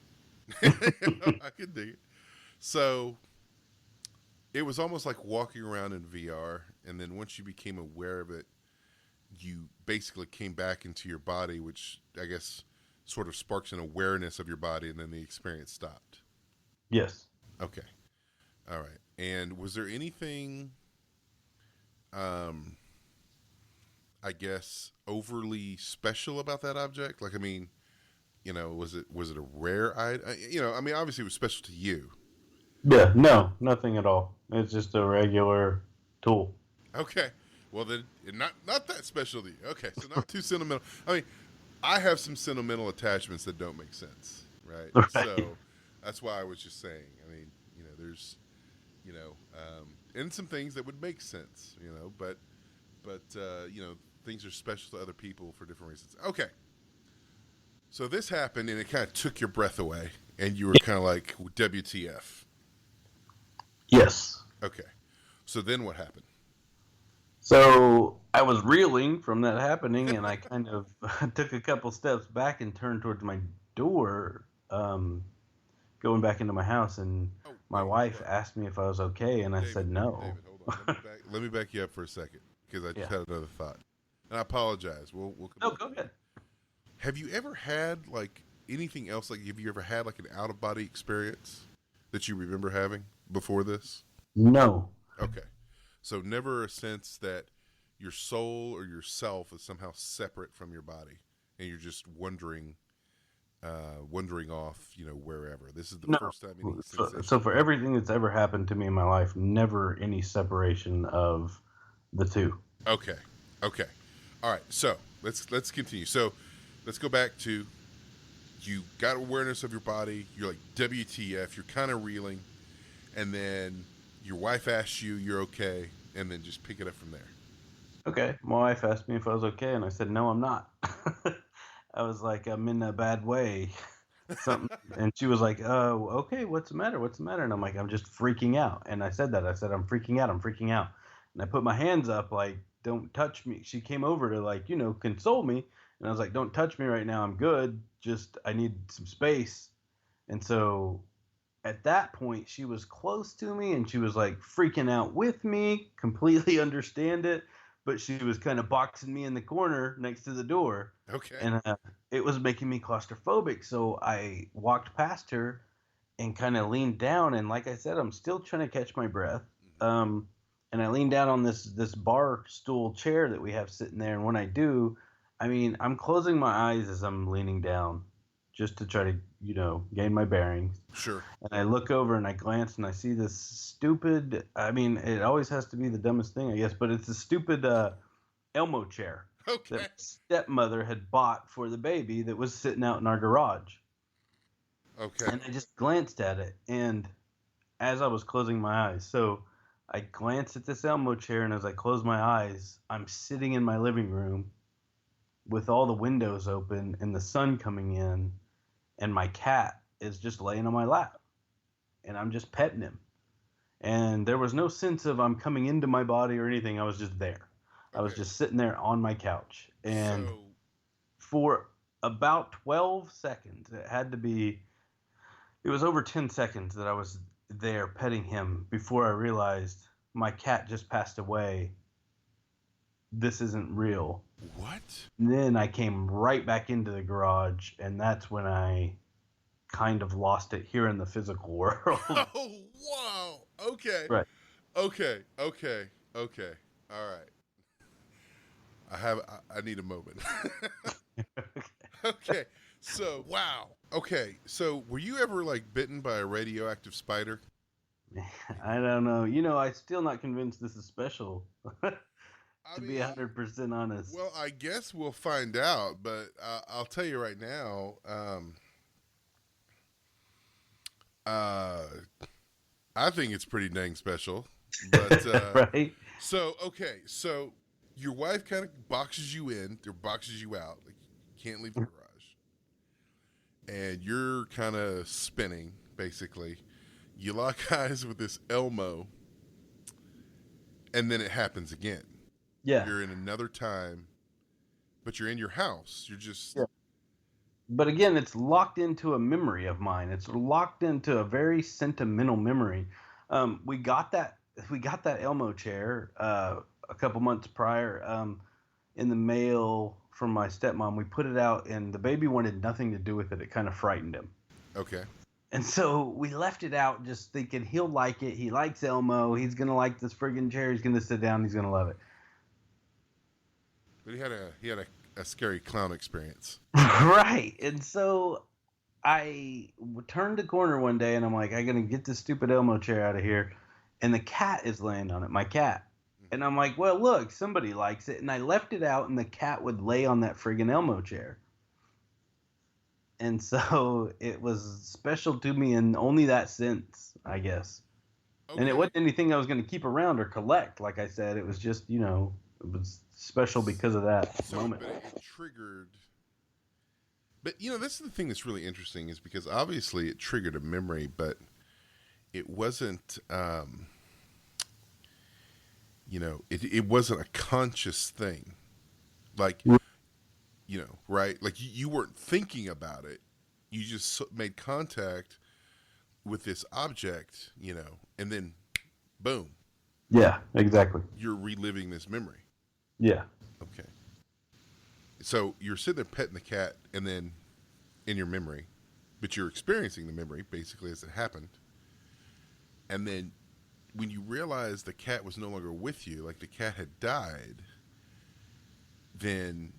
I can dig it. So it was almost like walking around in VR, and then once you became aware of it, you basically came back into your body, which I guess sort of sparks an awareness of your body, and then the experience stopped. Yes. Okay. All right. And was there anything, um, I guess, overly special about that object? Like, I mean, was it a rare item? I mean, obviously it was special to you. Yeah. No, nothing at all. It's just a regular tool. Okay. Well then, not that special to you. Okay, so not too sentimental. I mean, I have some sentimental attachments that don't make sense, right? Right. So that's why I was just saying. I mean, there's, and some things that would make sense, but things are special to other people for different reasons. Okay, so this happened and it kind of took your breath away, and you were kind of like, WTF? Yes. Okay, so then what happened? So I was reeling from that happening, and I kind of took a couple steps back and turned towards my door, going back into my house. And Oh my wait, hold wife up, asked me if I was okay, and I David. said no. David, hold on. Let me back you up for a second because I just Yeah. had another thought, and I apologize. We'll come No, back go to you. ahead. Have you ever had like anything else? Like, have you ever had like an out of body experience that you remember having before this? No. Okay, so never a sense that your soul or yourself is somehow separate from your body, and you're just wandering off, wherever. This is the No. first time any So sensation for like that. everything that's ever happened to me in my life, never any separation of the two. Okay, okay, all right. So let's continue. So let's go back to you got awareness of your body. You're like, WTF? You're kind of reeling, and then your wife asks you, you're okay, and then just pick it up from there. Okay. My wife asked me if I was okay, and I said no, I'm not. I was like, I'm in a bad way. Something, and she was like, "Oh, okay, what's the matter? What's the matter?" And I'm like, "I'm just freaking out." And I said that. I said, "I'm freaking out. I'm freaking out." And I put my hands up, like, "Don't touch me." She came over to, like, console me, and I was like, "Don't touch me right now. I'm good. Just I need some space." And so at that point, she was close to me, and she was like freaking out with me. Completely understand it, but she was kind of boxing me in the corner next to the door, Okay. and it was making me claustrophobic. So I walked past her and kind of leaned down, and like I said, I'm still trying to catch my breath. Mm-hmm. Um, and I lean down on this bar stool chair that we have sitting there. And when I do, I mean, I'm closing my eyes as I'm leaning down, just to try to gain my bearings. Sure. And I look over and I glance and I see this stupid. I mean, it always has to be the dumbest thing, I guess, but it's a stupid Elmo chair that Okay. my stepmother had bought for the baby that was sitting out in our garage. Okay. And I just glanced at it, and as I was closing my eyes, so I glanced at this Elmo chair, and as I closed my eyes, I'm sitting in my living room with all the windows open and the sun coming in, and my cat is just laying on my lap, and I'm just petting him. And there was no sense of I'm coming into my body or anything. I was just there. I was Okay. just sitting there on my couch. And So, for about 12 seconds, it was over 10 seconds that I was there petting him before I realized my cat just passed away. This isn't real. what? And then I came right back into the garage, and that's when I kind of lost it here in the physical world. Oh, wow. Okay. Right. Okay. Okay. Okay. All right. I need a moment. Okay. So, wow. Okay. So, were you ever like bitten by a radioactive spider? I don't know. I'm still not convinced this is special. I To be mean, 100% honest. well, I guess we'll find out, but I'll tell you right now. Uh, I think it's pretty dang special. But Right? okay, so your wife kind of boxes you in or boxes you out, like you can't leave the garage, and you're kind of spinning. Basically, you lock eyes with this Elmo, and then it happens again. Yeah. You're in another time, but you're in your house. You're just Yeah. But again, it's locked into a memory of mine. It's locked into a very sentimental memory. We got that Elmo chair a couple months prior in the mail from my stepmom. We put it out, and the baby wanted nothing to do with it. It kind of frightened him. okay. And so we left it out just thinking he'll like it. He likes Elmo. He's going to like this friggin' chair. He's going to sit down. He's going to love it. But he had a scary clown experience. Right. And so I turned the corner one day and I'm like, I'm going to get this stupid Elmo chair out of here. And the cat is laying on it, my cat. And I'm like, well, look, somebody likes it. And I left it out, and the cat would lay on that friggin' Elmo chair. And so it was special to me in only that sense, I guess. Okay. And it wasn't anything I was going to keep around or collect. Like I said, it was just, it was special because of that moment. But it triggered. But this is the thing that's really interesting is because obviously it triggered a memory, but it wasn't. It wasn't a conscious thing, like right? Like you weren't thinking about it. You just made contact with this object, and then boom. Yeah, exactly. You're reliving this memory. Yeah. Okay. So you're sitting there petting the cat, and then in your memory, but you're experiencing the memory basically as it happened. And then when you realize the cat was no longer with you, like the cat had died, then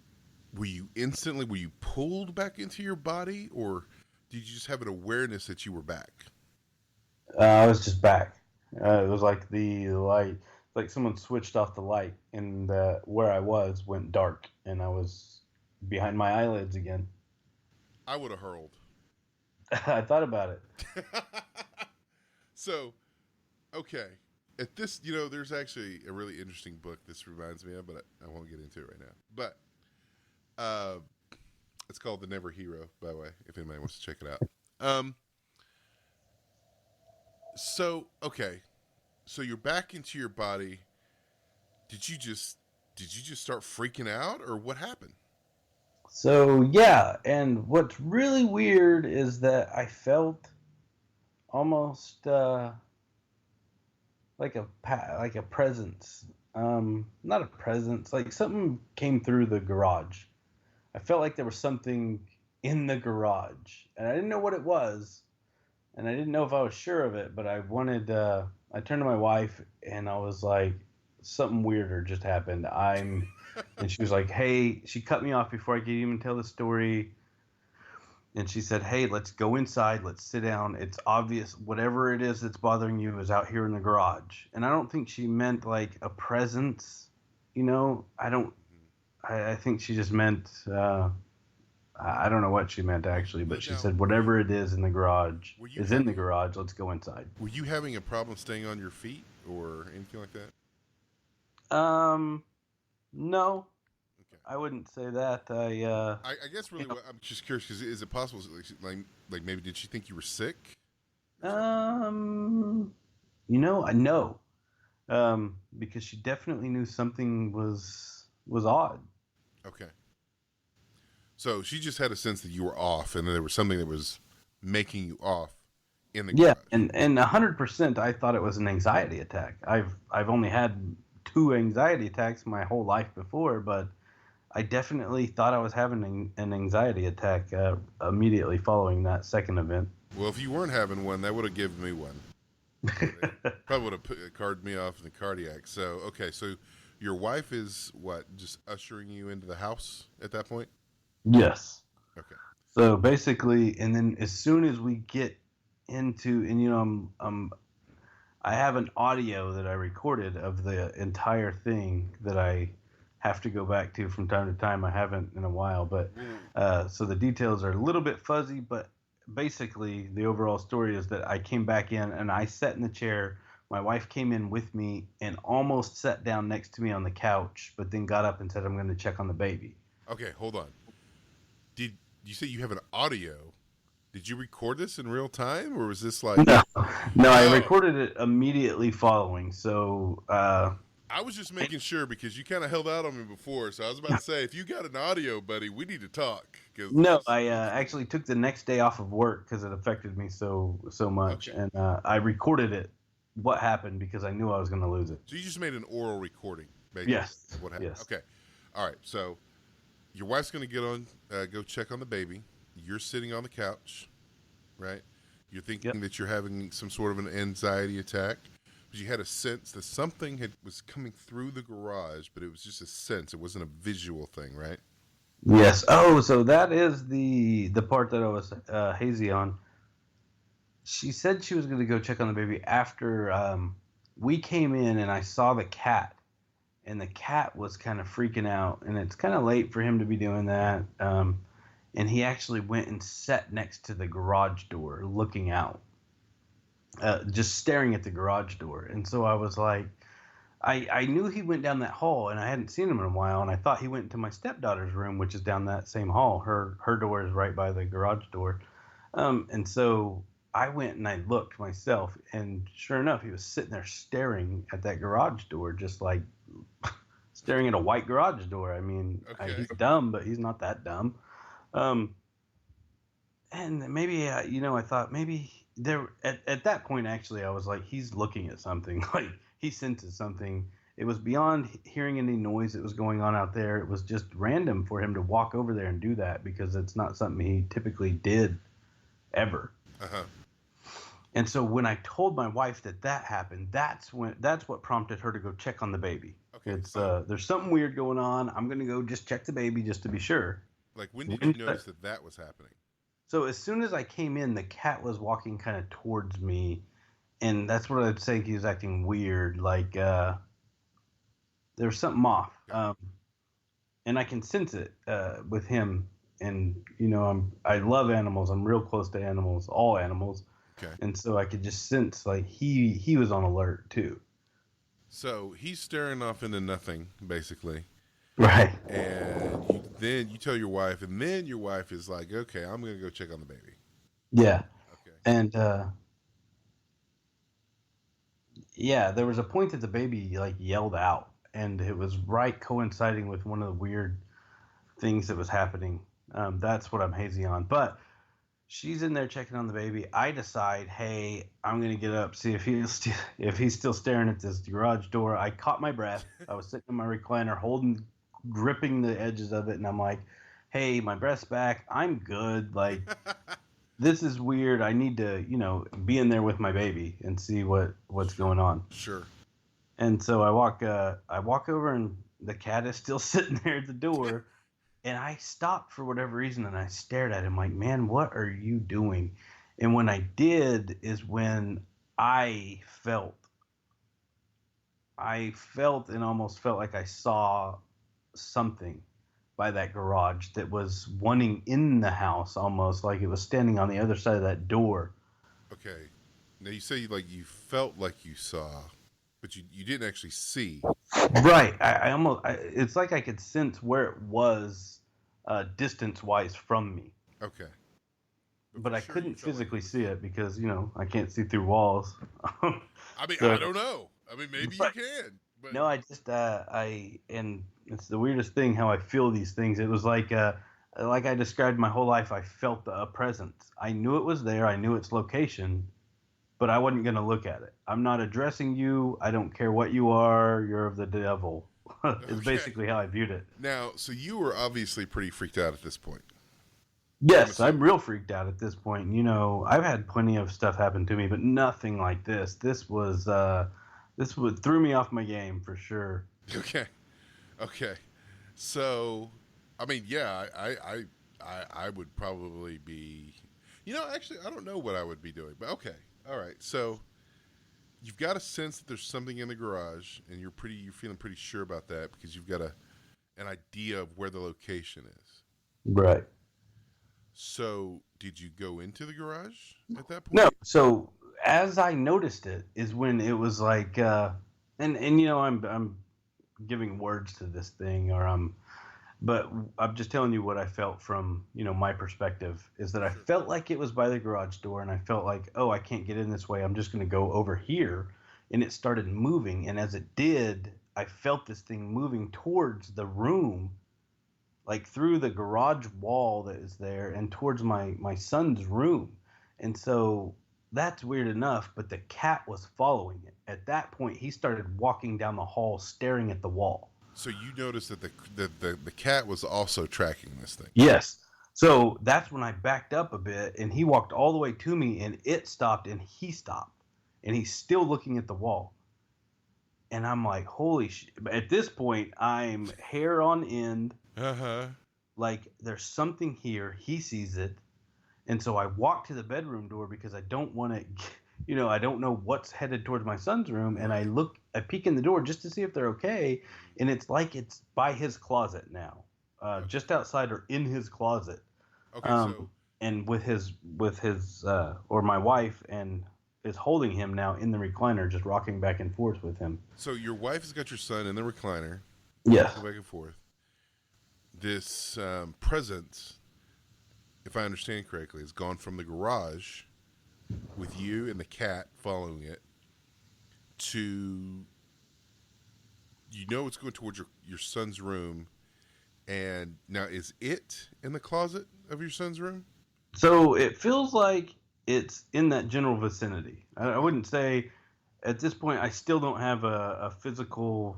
were you pulled back into your body, or did you just have an awareness that you were back? I was just back. It was like the light, like someone switched off the light, and where I was went dark, and I was behind my eyelids again. I would have hurled. I thought about it. So, okay. At this, there's actually a really interesting book this reminds me of, but I won't get into it right now. But it's called The Never Hero, by the way, if anybody wants to check it out. So, okay. So you're back into your body. Did you just start freaking out, or what happened? So yeah, and what's really weird is that I felt almost like a presence. Not a presence, like something came through the garage. I felt like there was something in the garage, and I didn't know what it was, and I didn't know if I was sure of it, but I wanted. I turned to my wife, and I was like, something weirder just happened. And she was like, hey, she cut me off before I could even tell the story. And she said, hey, let's go inside. Let's sit down. It's obvious whatever it is that's bothering you is out here in the garage. And I don't think she meant like a presence, you know. I think she just meant, I don't know what she meant actually, but she said, whatever it is in the garage is in the garage. Let's go inside. Were you having a problem staying on your feet or anything like that? No, Okay. I wouldn't say that. I guess really, I'm just curious because is it possible, like maybe did she think you were sick? I know, because she definitely knew something was odd. Okay. So she just had a sense that you were off, and then there was something that was making you off in the garage. And 100%, I thought it was an anxiety attack. I've only had 2 anxiety attacks my whole life before, but I definitely thought I was having an anxiety attack immediately following that second event. Well, if you weren't having one, that would have given me one. Probably would have carded me off in the cardiac. So, okay, so your wife is what, just ushering you into the house at that point? Yes. Okay. So basically, and then as soon as we get into, and I have an audio that I recorded of the entire thing that I have to go back to from time to time. I haven't in a while, but so the details are a little bit fuzzy, but basically the overall story is that I came back in and I sat in the chair. My wife came in with me and almost sat down next to me on the couch, but then got up and said, I'm going to check on the baby. Okay, hold on. Did you say you have an audio? Did you record this in real time, or was this like... No, I recorded it immediately following, so... I was just making sure because you kind of held out on me before, so I was about to say, if you got an audio, buddy, we need to talk. No, I actually took the next day off of work because it affected me so much, okay. And I recorded it, what happened, because I knew I was going to lose it. So you just made an oral recording, basically, yes, of what happened. Yes. Okay, all right, so your wife's going to get on, go check on the baby. You're sitting on the couch, right? You're thinking that you're having some sort of an anxiety attack. But you had a sense that something was coming through the garage, but it was just a sense. It wasn't a visual thing, right? Yes. Oh, so that is the part that I was hazy on. She said she was going to go check on the baby after we came in and I saw the cat. And the cat was kind of freaking out. And it's kind of late for him to be doing that. And he actually went and sat next to the garage door looking out. Just staring at the garage door. And so I was like, I knew he went down that hall and I hadn't seen him in a while. And I thought he went into my stepdaughter's room, which is down that same hall. Her door is right by the garage door. And so I went and I looked myself, and sure enough, he was sitting there staring at that garage door, just like staring at a white garage door. I mean, he's dumb, but he's not that dumb. And maybe, I thought maybe there at that point, actually, I was like, he's looking at something, like he senses something. It was beyond hearing any noise that was going on out there. It was just random for him to walk over there and do that because it's not something he typically did ever. Uh-huh. And so when I told my wife that happened, that's what prompted her to go check on the baby. Okay. It's there's something weird going on. I'm going to go just check the baby just to be sure. Like when did you notice that was happening? So as soon as I came in, the cat was walking kind of towards me, and that's what I'd say. He was acting weird, like there was something off, and I can sense it with him. And I love animals. I'm real close to animals, all animals. Okay. And so I could just sense like he was on alert too. So he's staring off into nothing, basically. Right. And then you tell your wife, and then your wife is like, okay, I'm going to go check on the baby. Yeah. Okay. And there was a point that the baby like yelled out, and it was right coinciding with one of the weird things that was happening. That's what I'm hazy on. But she's in there checking on the baby. I decide, hey, I'm going to get up, see if he's still staring at this garage door. I caught my breath. I was sitting in my recliner gripping the edges of it, and I'm like, hey, my breath's back. I'm good. Like, this is weird. I need to, be in there with my baby and see what's going on. Sure. And so I walk over, and the cat is still sitting there at the door. And I stopped for whatever reason, and I stared at him like, man, what are you doing? And when I did is when I felt, I felt and almost felt like I saw something by that garage that was wanting in the house, almost like it was standing on the other side of that door. Okay. Now you say like you felt like you saw, but you didn't actually see. Right. It's like I could sense where it was distance wise from me, Okay. But but for I sure you couldn't felt like it physically was. see it because, I can't see through walls. I mean, I So, don't know. I mean, maybe you right. can, but No, and it's the weirdest thing how I feel these things. It was like I described my whole life. I felt a presence. I knew it was there. I knew its location, but I wasn't going to look at it. I'm not addressing you. I don't care what you are. You're of the devil. Is okay. basically how I viewed it. Now, so you were obviously pretty freaked out at this point. I'm Yes, I'm assuming. real freaked out at this point. I've had plenty of stuff happen to me, but nothing like this. This would threw me off my game for sure. Okay. Okay. So, I mean, yeah, I would probably be. Actually, I don't know what I would be doing, but okay. All right. So you've got a sense that there's something in the garage, and you're feeling pretty sure about that because you've got an idea of where the location is. Right. So, did you go into the garage at that No, point? so as I noticed it is when it was like and I'm giving words to this thing but I'm just telling you what I felt from, my perspective is that I Sure. felt like it was by the garage door, and I felt like, oh, I can't get in this way. I'm just going to go over here. And it started moving, and as it did, I felt this thing moving towards the room, like through the garage wall that is there and towards my son's room. And so that's weird enough, but the cat was following it. At that point, he started walking down the hall staring at the wall. So you noticed that the cat was also tracking this thing. Yes. So that's when I backed up a bit, and he walked all the way to me, and it stopped, and he stopped, and he's still looking at the wall. And I'm like, holy shit. At this point, I'm hair on end. Uh huh. Like, there's something here. He sees it. And so I walk to the bedroom door because I don't want to, I don't know what's headed towards my son's room. And Right. I peek in the door just to see if they're okay. Mm-hmm. And it's like it's by his closet now, Okay. just outside or in his closet. Okay. So Um, and or my wife and is holding him now in the recliner, just rocking back and forth with him. so your wife has got your son in the recliner, Yes. rocking back and forth. This presence, if I understand correctly, has gone from the garage with you and the cat following it to it's going towards your son's room. And now, is it in the closet of your son's room? So it feels like it's in that general vicinity. I Okay. wouldn't say at this point I still don't have a physical.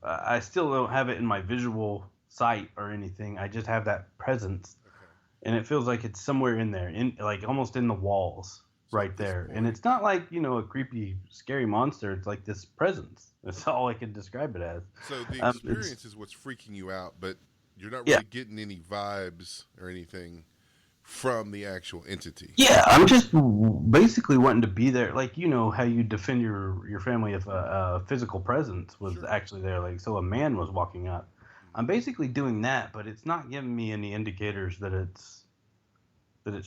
I still don't have it in my visual sight or anything. I just have that presence, Okay. and it feels like it's somewhere in there, in like almost in the walls, So at right this there. And point, it's not like a creepy, scary monster. It's like this presence. That's all I can describe it as. so the It's experience is what's freaking you out, but you're not yeah. really getting any vibes or anything from the actual entity. Yeah, I'm just basically wanting to be there. Like, how you defend your family if a physical presence was Sure. actually there. Like, so a man was walking up. Hmm. I'm basically doing that, but it's not giving me any indicators that it's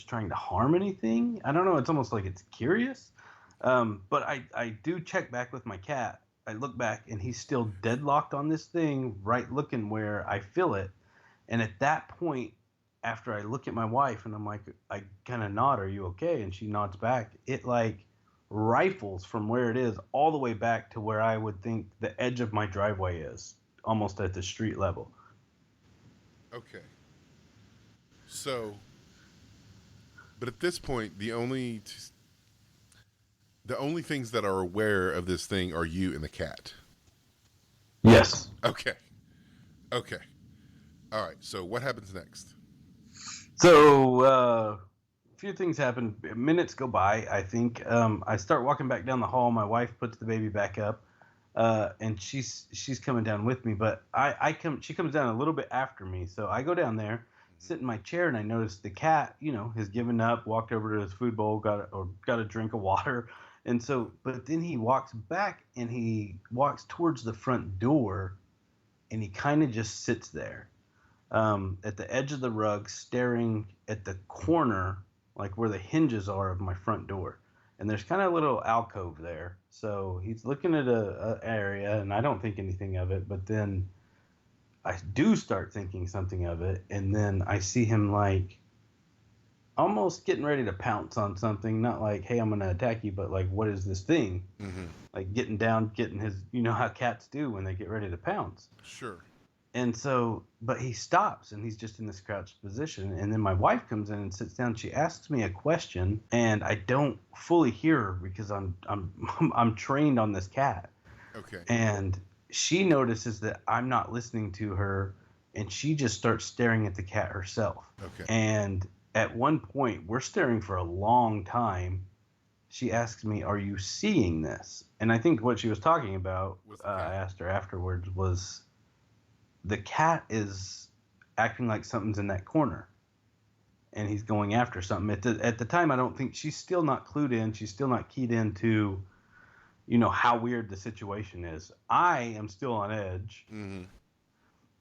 trying to harm anything. I don't know. It's almost like it's curious. But I do check back with my cat. I look back, and he's still deadlocked on this thing, right looking where I feel it. And at that point, after I look at my wife and I'm like, I kind of nod, "Are you okay?" And she nods back. It like rifles from where it is all the way back to where I would think the edge of my driveway is, almost at the street level. Okay. So, but at this point, the only things that are aware of this thing are you and the cat. Yes. Okay. Okay. All right. So what happens next? So a few things happen. Minutes go by. I think I start walking back down the hall. My wife puts the baby back up. And she's coming down with me, but she comes down a little bit after me, so I go down there, sit in my chair, and I notice the cat, has given up, walked over to his food bowl, got a drink of water, and so, but then he walks back and he walks towards the front door, and he kind of just sits there, at the edge of the rug, staring at the corner, like where the hinges are of my front door. And there's kind of a little alcove there. So he's looking at a area, and I don't think anything of it. But then I do start thinking something of it, and then I see him like almost getting ready to pounce on something. Not like, hey, I'm gonna attack you, but like, what is this thing? Mm-hmm. Like getting down, getting his, how cats do when they get ready to pounce. Sure. And so, but he stops and he's just in this crouched position. And then my wife comes in and sits down. She asks me a question, and I don't fully hear her because I'm I'm trained on this cat. Okay. And she notices that I'm not listening to her, and she just starts staring at the cat herself. Okay. And at one point, we're staring for a long time. She asks me, "Are you seeing this?" And I think what she was talking about, I asked her afterwards, was the cat is acting like something's in that corner, and he's going after something. At the time, I don't think she's still not clued in. She's still not keyed into, how weird the situation is. I am still on edge. Mm-hmm.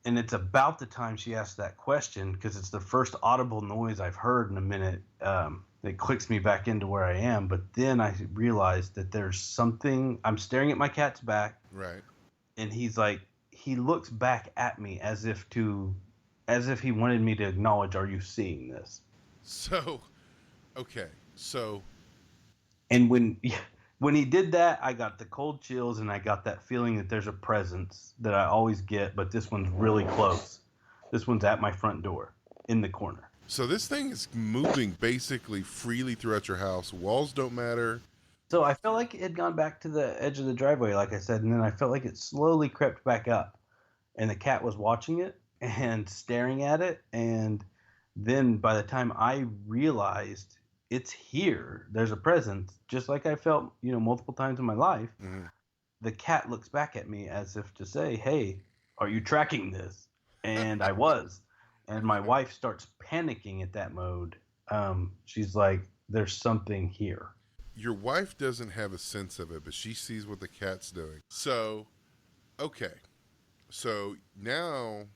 And it's about the time she asked that question, because it's the first audible noise I've heard in a minute, that clicks me back into where I am. But then I realized that there's something. I'm staring at my cat's back. Right. And he's like, he looks back at me as if he wanted me to acknowledge, are you seeing this? So, okay. So, and when he did that, I got the cold chills, and I got that feeling that there's a presence that I always get, but this one's really close. This one's at my front door in the corner. So this thing is moving basically freely throughout your house. Walls don't matter. So I felt like it had gone back to the edge of the driveway, like I said, and then I felt like it slowly crept back up, and the cat was watching it and staring at it. And then by the time I realized it's here, there's a presence, just like I felt, multiple times in my life. Mm-hmm. The cat looks back at me as if to say, hey, are you tracking this? And I was. And my wife starts panicking at that mode. She's like, there's something here. Your wife doesn't have a sense of it, but she sees what the cat's doing. So, okay. So now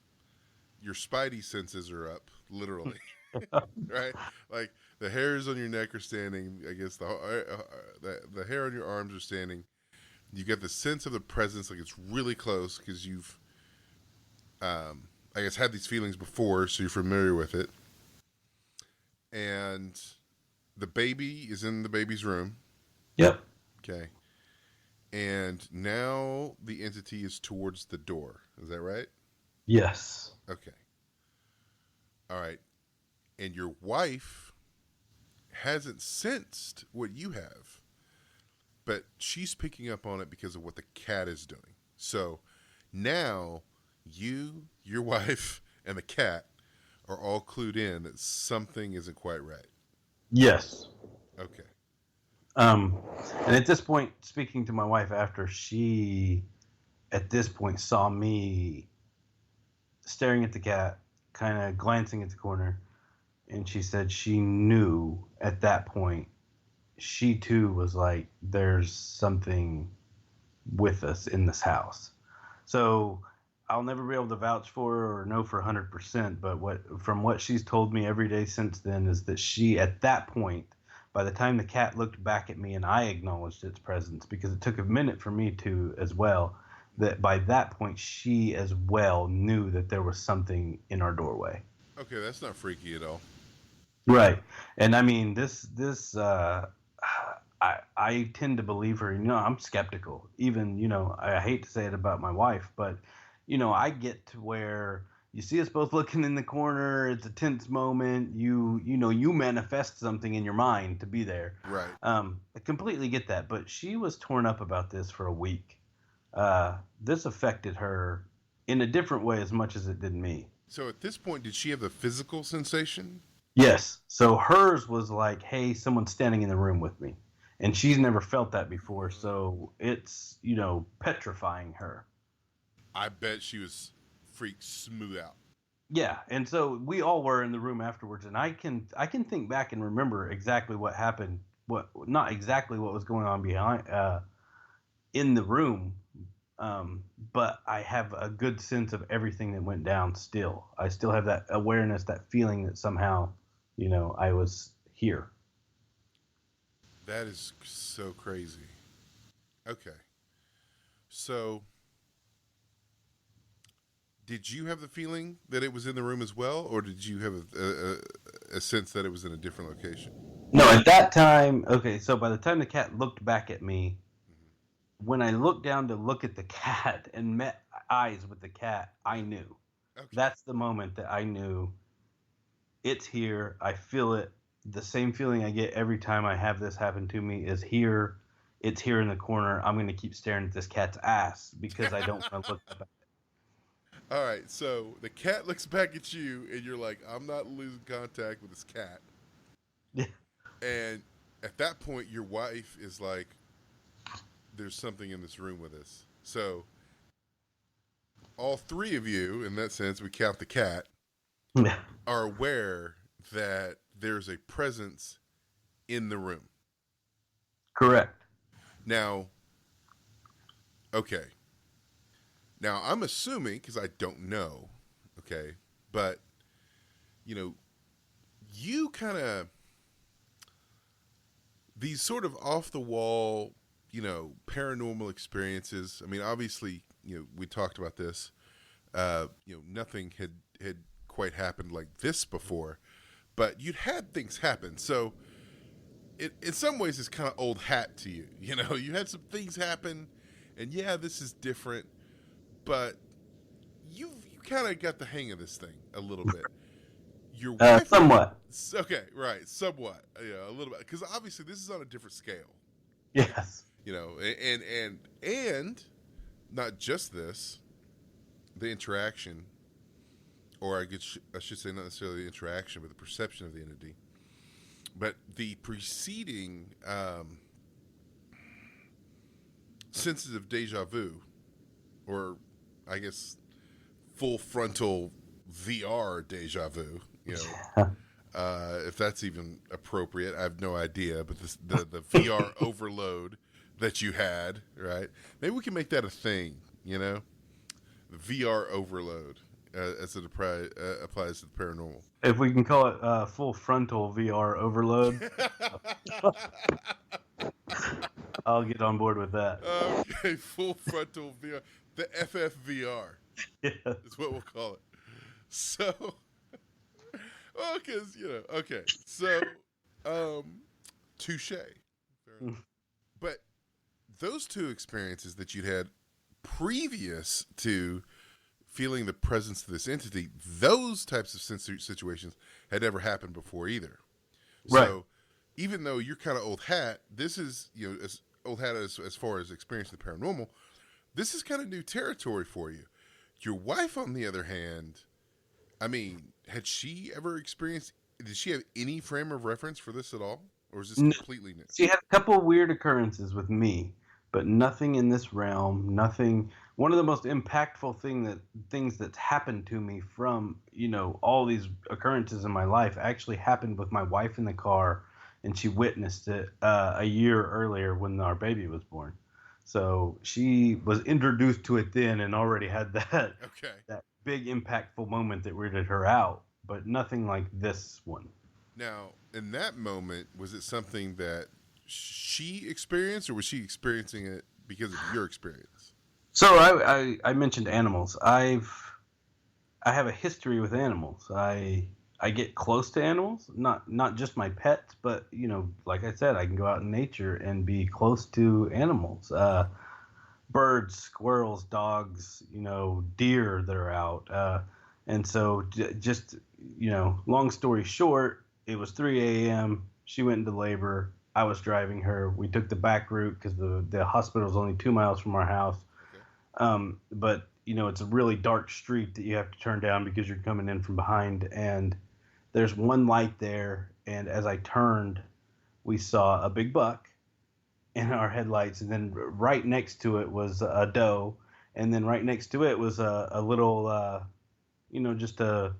your spidey senses are up, literally. Right? Like the hairs on your neck are standing. I guess the hair on your arms are standing. You get the sense of the presence, like it's really close because you've, I guess, had these feelings before, so you're familiar with it. And the baby is in the baby's room. Yep. Okay. And now the entity is towards the door. Is that right? Yes. Okay. All right. And your wife hasn't sensed what you have, but she's picking up on it because of what the cat is doing. So now you, your wife, and the cat are all clued in that something isn't quite right. Yes. Okay. And at this point, speaking to my wife after, she, at this point, saw me staring at the cat, kind of glancing at the corner, and she said she knew at that point, she too was like, there's something with us in this house. So I'll never be able to vouch for her or know for 100%, but from what she's told me every day since then is that she, at that point, by the time the cat looked back at me and I acknowledged its presence, because it took a minute for me to as well, that by that point she as well knew that there was something in our doorway. Okay, that's not freaky at all. Right. And I mean, I tend to believe her. I'm skeptical. Even, I hate to say it about my wife, but, I get to where you see us both looking in the corner. It's a tense moment. You manifest something in your mind to be there. Right. I completely get that. But she was torn up about this for a week. This affected her in a different way as much as it did me. So at this point, did she have a physical sensation? Yes. So hers was like, hey, someone's standing in the room with me. and she's never felt that before, so it's, petrifying her. I bet she was freaked smooth out. Yeah, and so we all were in the room afterwards, and I can think back and remember exactly what happened. What Not exactly what was going on behind in the room, but I have a good sense of everything that went down. Still, I still have that awareness, that feeling that somehow, I was here. That is so crazy. Okay. So, did you have the feeling that it was in the room as well, or did you have a sense that it was in a different location? No, at that time, okay. So by the time the cat looked back at me, Mm-hmm. when I looked down to look at the cat and met eyes with the cat, I knew. Okay. That's the moment that I knew it's here. I feel it. The same feeling I get every time I have this happen to me is here. It's here in the corner. I'm going to keep staring at this cat's ass because I don't want to look up. All right. So the cat looks back at you, and you're like, "I'm not losing contact with this cat." Yeah. And at that point, your wife is like, "There's something in this room with us." So all three of you, in that sense, we count the cat, Yeah. are aware that there's a presence in the room. Correct. Now, okay. Now, I'm assuming, because I don't know, okay, but, you know, you kind of, these sort of off the wall, paranormal experiences. I mean, obviously, we talked about this. Nothing had quite happened like this before, but you'd had things happen. So, in some ways, it's kind of old hat to you. You had some things happen, and yeah, this is different, but you kind of got the hang of this thing a little bit. Your wife, Somewhat. okay, right, somewhat, a little bit, because obviously this is on a different scale, Yes. and not just this, the interaction, or I should say not necessarily the interaction, but the perception of the entity, but the preceding sensitive deja vu, or I guess full frontal VR deja vu, if that's even appropriate. I have no idea, but the VR overload that you had, right? Maybe we can make that a thing, the VR overload as it applies to the paranormal. If we can call it full frontal VR overload, I'll get on board with that. Okay, full frontal VR, the FFVR Yeah. is what we'll call it. So, well, because okay, so, touche. Fair enough. But those two experiences that you'd had previous to feeling the presence of this entity, those types of sensory situations had never happened before either. Right. So even though you're kind of old hat, this is, as old hat as far as experience the paranormal, this is kind of new territory for you. Your wife, on the other hand, I mean, had she ever experienced, did she have any frame of reference for this at all? Or is this completely new? She had a couple weird occurrences with me, but nothing in this realm. Nothing. One of the most impactful things that's happened to me from all these occurrences in my life actually happened with my wife in the car, and she witnessed it a year earlier when our baby was born. So she was introduced to it then and already had that Okay. that big impactful moment that weirded her out, but nothing like this one. Now, in that moment, was it something that she experienced, or was she experiencing it because of your experience? So I mentioned animals. I have a history with animals. I get close to animals, not just my pets, but like I said, I can go out in nature and be close to animals. Birds, squirrels, dogs, deer that are out. And so just long story short, it was 3 a.m. She went into labor. I was driving her. We took the back route because the hospital is only 2 miles from our house. Okay. But it's a really dark street that you have to turn down because you're coming in from behind, and there's one light there. And as I turned, we saw a big buck, in our headlights, and then right next to it was a doe, and then right next to it was a little, just a,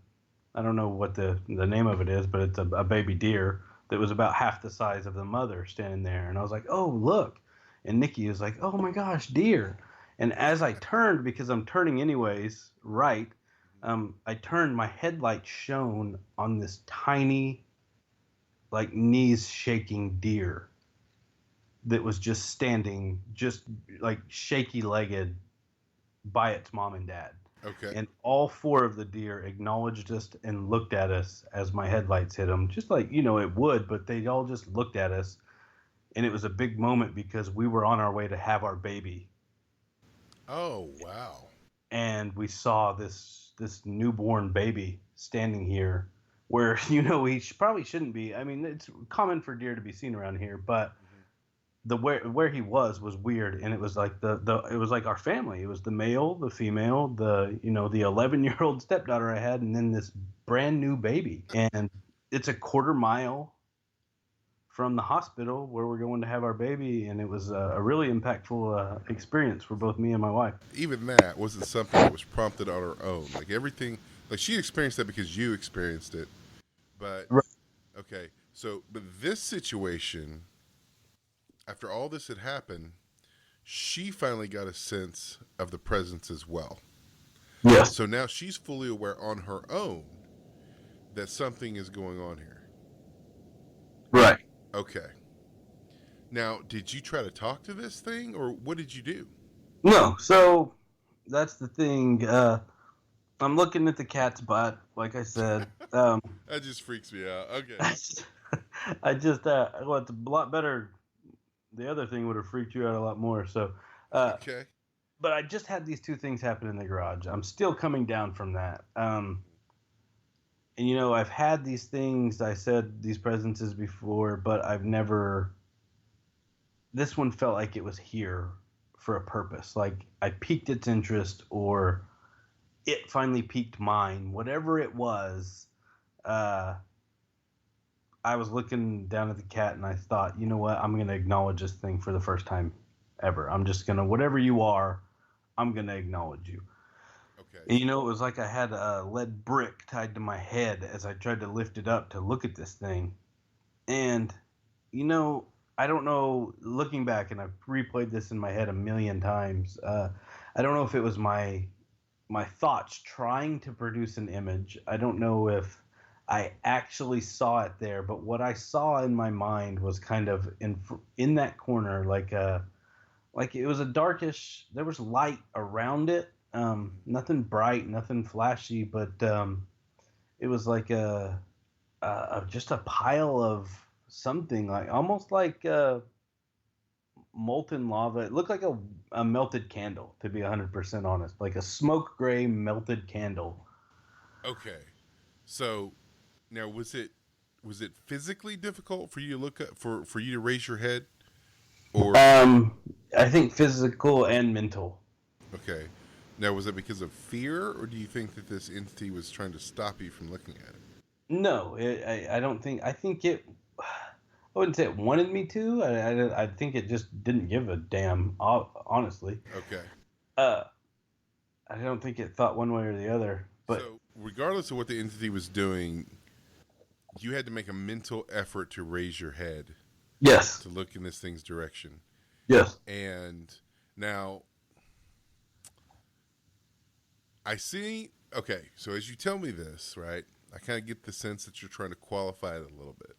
I don't know what the name of it is, but it's a baby deer that was about half the size of the mother standing there. And I was like, oh, look. And Nikki was like, oh my gosh, deer. And as I turned, because I'm turning anyways, right, I turned, my headlight shone on this tiny, like knees shaking deer that was just standing, just like shaky legged by its mom and dad. Okay. And all four of the deer acknowledged us and looked at us as my headlights hit them, just like, it would, but they all just looked at us. And it was a big moment because we were on our way to have our baby. Oh, wow. And we saw this newborn baby standing here where, he probably shouldn't be. I mean, it's common for deer to be seen around here, but Mhm. the where he was weird, and it was like the it was like our family. It was the male, the female, the 11-year-old stepdaughter I had, and then this brand new baby. And it's a quarter mile from the hospital where we're going to have our baby, and it was a really impactful experience for both me and my wife. Even that wasn't something that was prompted on her own. Like everything, like she experienced that because you experienced it. But Right. okay, so but this situation, after all this had happened, she finally got a sense of the presence as well. Yes. So now she's fully aware on her own that something is going on here. Right. Okay. Now, did you try to talk to this thing, or what did you do? No. So that's the thing. I'm looking at the cat's butt, like I said. That just freaks me out. Okay. I just well, it's a lot better. The other thing would have freaked you out a lot more. So, uh, Okay. but I just had these two things happen in the garage. I'm still coming down from that. And I've had these things. I said these presences before, but I've never. This one felt like it was here for a purpose. Like I piqued its interest, or it finally piqued mine. Whatever it was, uh, I was looking down at the cat and I thought, you know what? I'm going to acknowledge this thing for the first time ever. I'm just going to, whatever you are, I'm going to acknowledge you. Okay. And it was like I had a lead brick tied to my head as I tried to lift it up to look at this thing. And, you know, I don't know, looking back, and I've replayed this in my head a million times. I don't know if it was my thoughts trying to produce an image. I don't know if I actually saw it there, but what I saw in my mind was kind of in that corner, like it was a darkish. There was light around it, Mhm. nothing bright, nothing flashy, but it was like just a pile of something, like almost like molten lava. It looked like a melted candle, to be 100% honest, like a smoke gray melted candle. Okay. So now was it physically difficult for you to look at for you to raise your head, or Um, I think physical and mental. okay? Now was it because of fear, or do you think that this entity was trying to stop you from looking at it? No, I don't think. I think it. I wouldn't say it wanted me to. I think it just didn't give a damn. Honestly, Okay. uh, I don't think it thought one way or the other. But So regardless of what the entity was doing, you had to make a mental effort to raise your head yes, to look in this thing's direction. yes, And now I see. Okay, so as you tell me this, right, I kind of get the sense that you're trying to qualify it a little bit,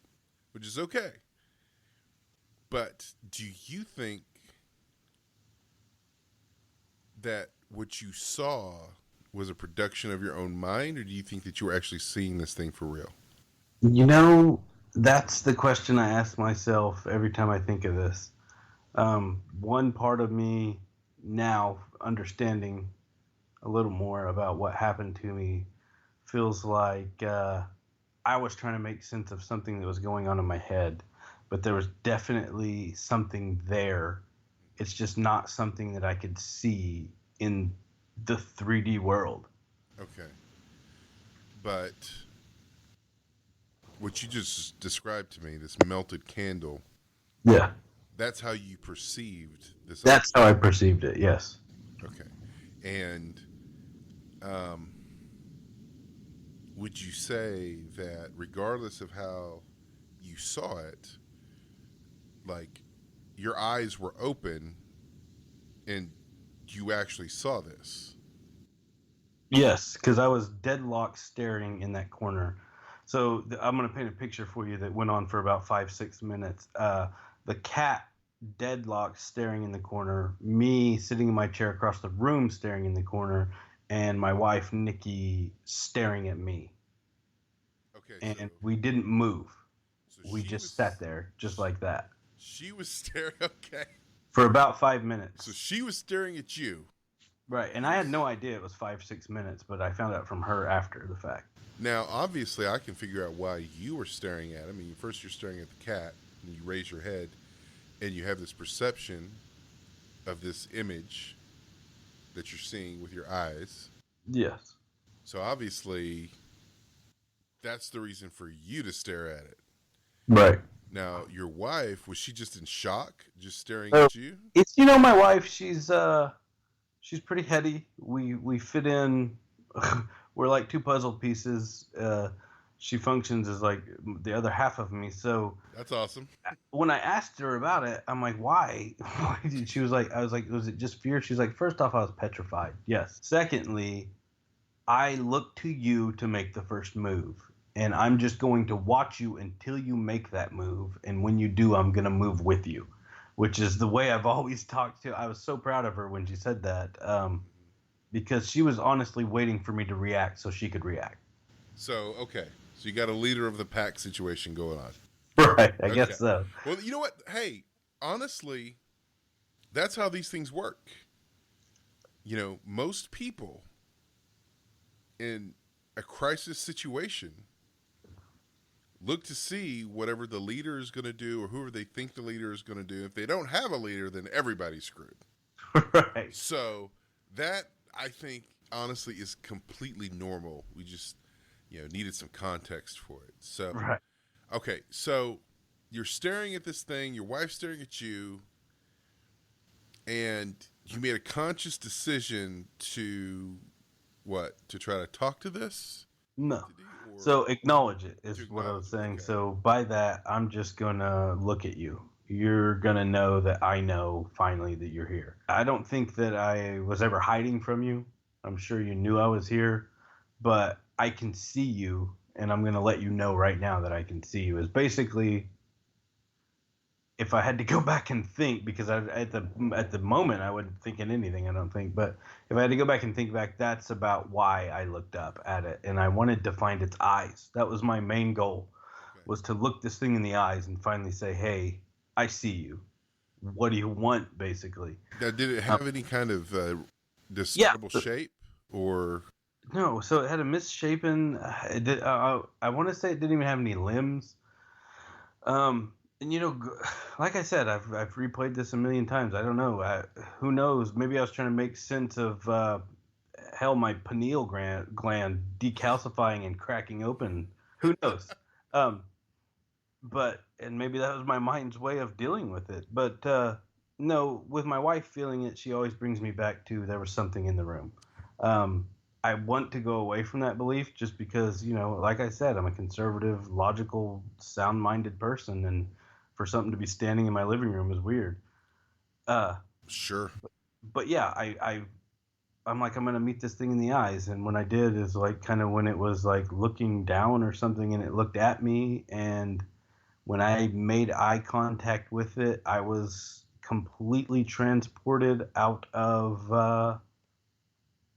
which is okay. But do you think that what you saw was a production of your own mind, or do you think that you were actually seeing this thing for real? you know, that's the question I ask myself every time I think of this. One part of me now, understanding a little more about what happened to me, feels like I was trying to make sense of something that was going on in my head, but there was definitely something there. It's just not something that I could see in the 3D world. Okay, but what you just described to me, this melted candle, Yeah. That's how you perceived this That's object. how I perceived it. Yes. Okay. And um, would you say that regardless of how you saw it, like your eyes were open and you actually saw this? Yes, because I was deadlocked staring in that corner. So I'm going to paint a picture for you that went on for about 5-6 minutes. The cat deadlocked staring in the corner, me sitting in my chair across the room staring in the corner, and my wife Nikki staring at me. Okay, And we didn't move. so We just sat there just like that she was staring. Okay, for about five so minutes. she was staring at you. Right, and You I were had no idea it was 5-6 minutes, but I found out from her after the fact. now obviously I can figure out why you were staring at. I mean, first you're staring at the cat, and you raise your head, and you have this perception of this image that you're seeing with your eyes. Yes. So obviously, that's the reason for you to stare at it. Right. Now, your wife, was she just in shock, just staring So at you? it's my wife. She's pretty heady. We fit in. We're like two puzzle pieces. She functions as like the other half of me. So That's awesome. when I asked her about it, I'm like, why? Why did she was like, I was like, was it just fear? She's like, first off, I was petrified. Yes. Secondly, I look to you to make the first move. And I'm just going to watch you until you make that move. And when you do, I'm going to move with you, which is the way I've always talked to. I was so proud of her when she said that because she was honestly waiting for me to react so she could react. So, okay. So you got a leader of the pack situation going on. Right. I Okay. guess so. Well, you know what? Hey, honestly, that's how these things work. You know, most people in a crisis situation look to see whatever the leader is going to do or whoever they think the leader is going to do. If they don't have a leader, then everybody's screwed. Right. So that, I think, honestly, is completely normal. We just, needed some context for it. So, Right. okay, so you're staring at this thing, your wife's staring at you, and you made a conscious decision to what? To try to talk to this No. entity, or So acknowledge it to is what I was acknowledge it? saying. Okay. So by that, I'm just gonna look at you. You're gonna know that I know finally that you're here. I don't think that I was ever hiding from you. I'm sure you knew I was here, but I can see you, and I'm gonna let you know right now that I can see you. Is basically if I had to go back and think, because at the moment I wasn't thinking anything, I don't think. But if I had to go back and think back, that's about why I looked up at it, and I wanted to find its eyes. That was my main goal, Okay. was to look this thing in the eyes and finally say, "Hey, I see you. What do you want?" Basically. Now, did it have any kind of Yeah. discernible shape, or No. So it had a misshapen. It did. I want to say it didn't even have any limbs. And like I said, I've replayed this a million times. I don't know. Who knows? Maybe I was trying to make sense of hell, my pineal gland decalcifying and cracking open. Who knows? um, and maybe that was my mind's way of dealing with it. But no, with my wife feeling it, she always brings me back to there was something in the room. Um, I want to go away from that belief just because, like I said, I'm a conservative, logical, sound-minded person, and for something to be standing in my living room is weird. Uh, sure? but yeah, I'm like, I'm gonna meet this thing in the eyes, and when I did is like kind of when it was like looking down or something, and it looked at me, and when I made eye contact with it, I was completely transported out of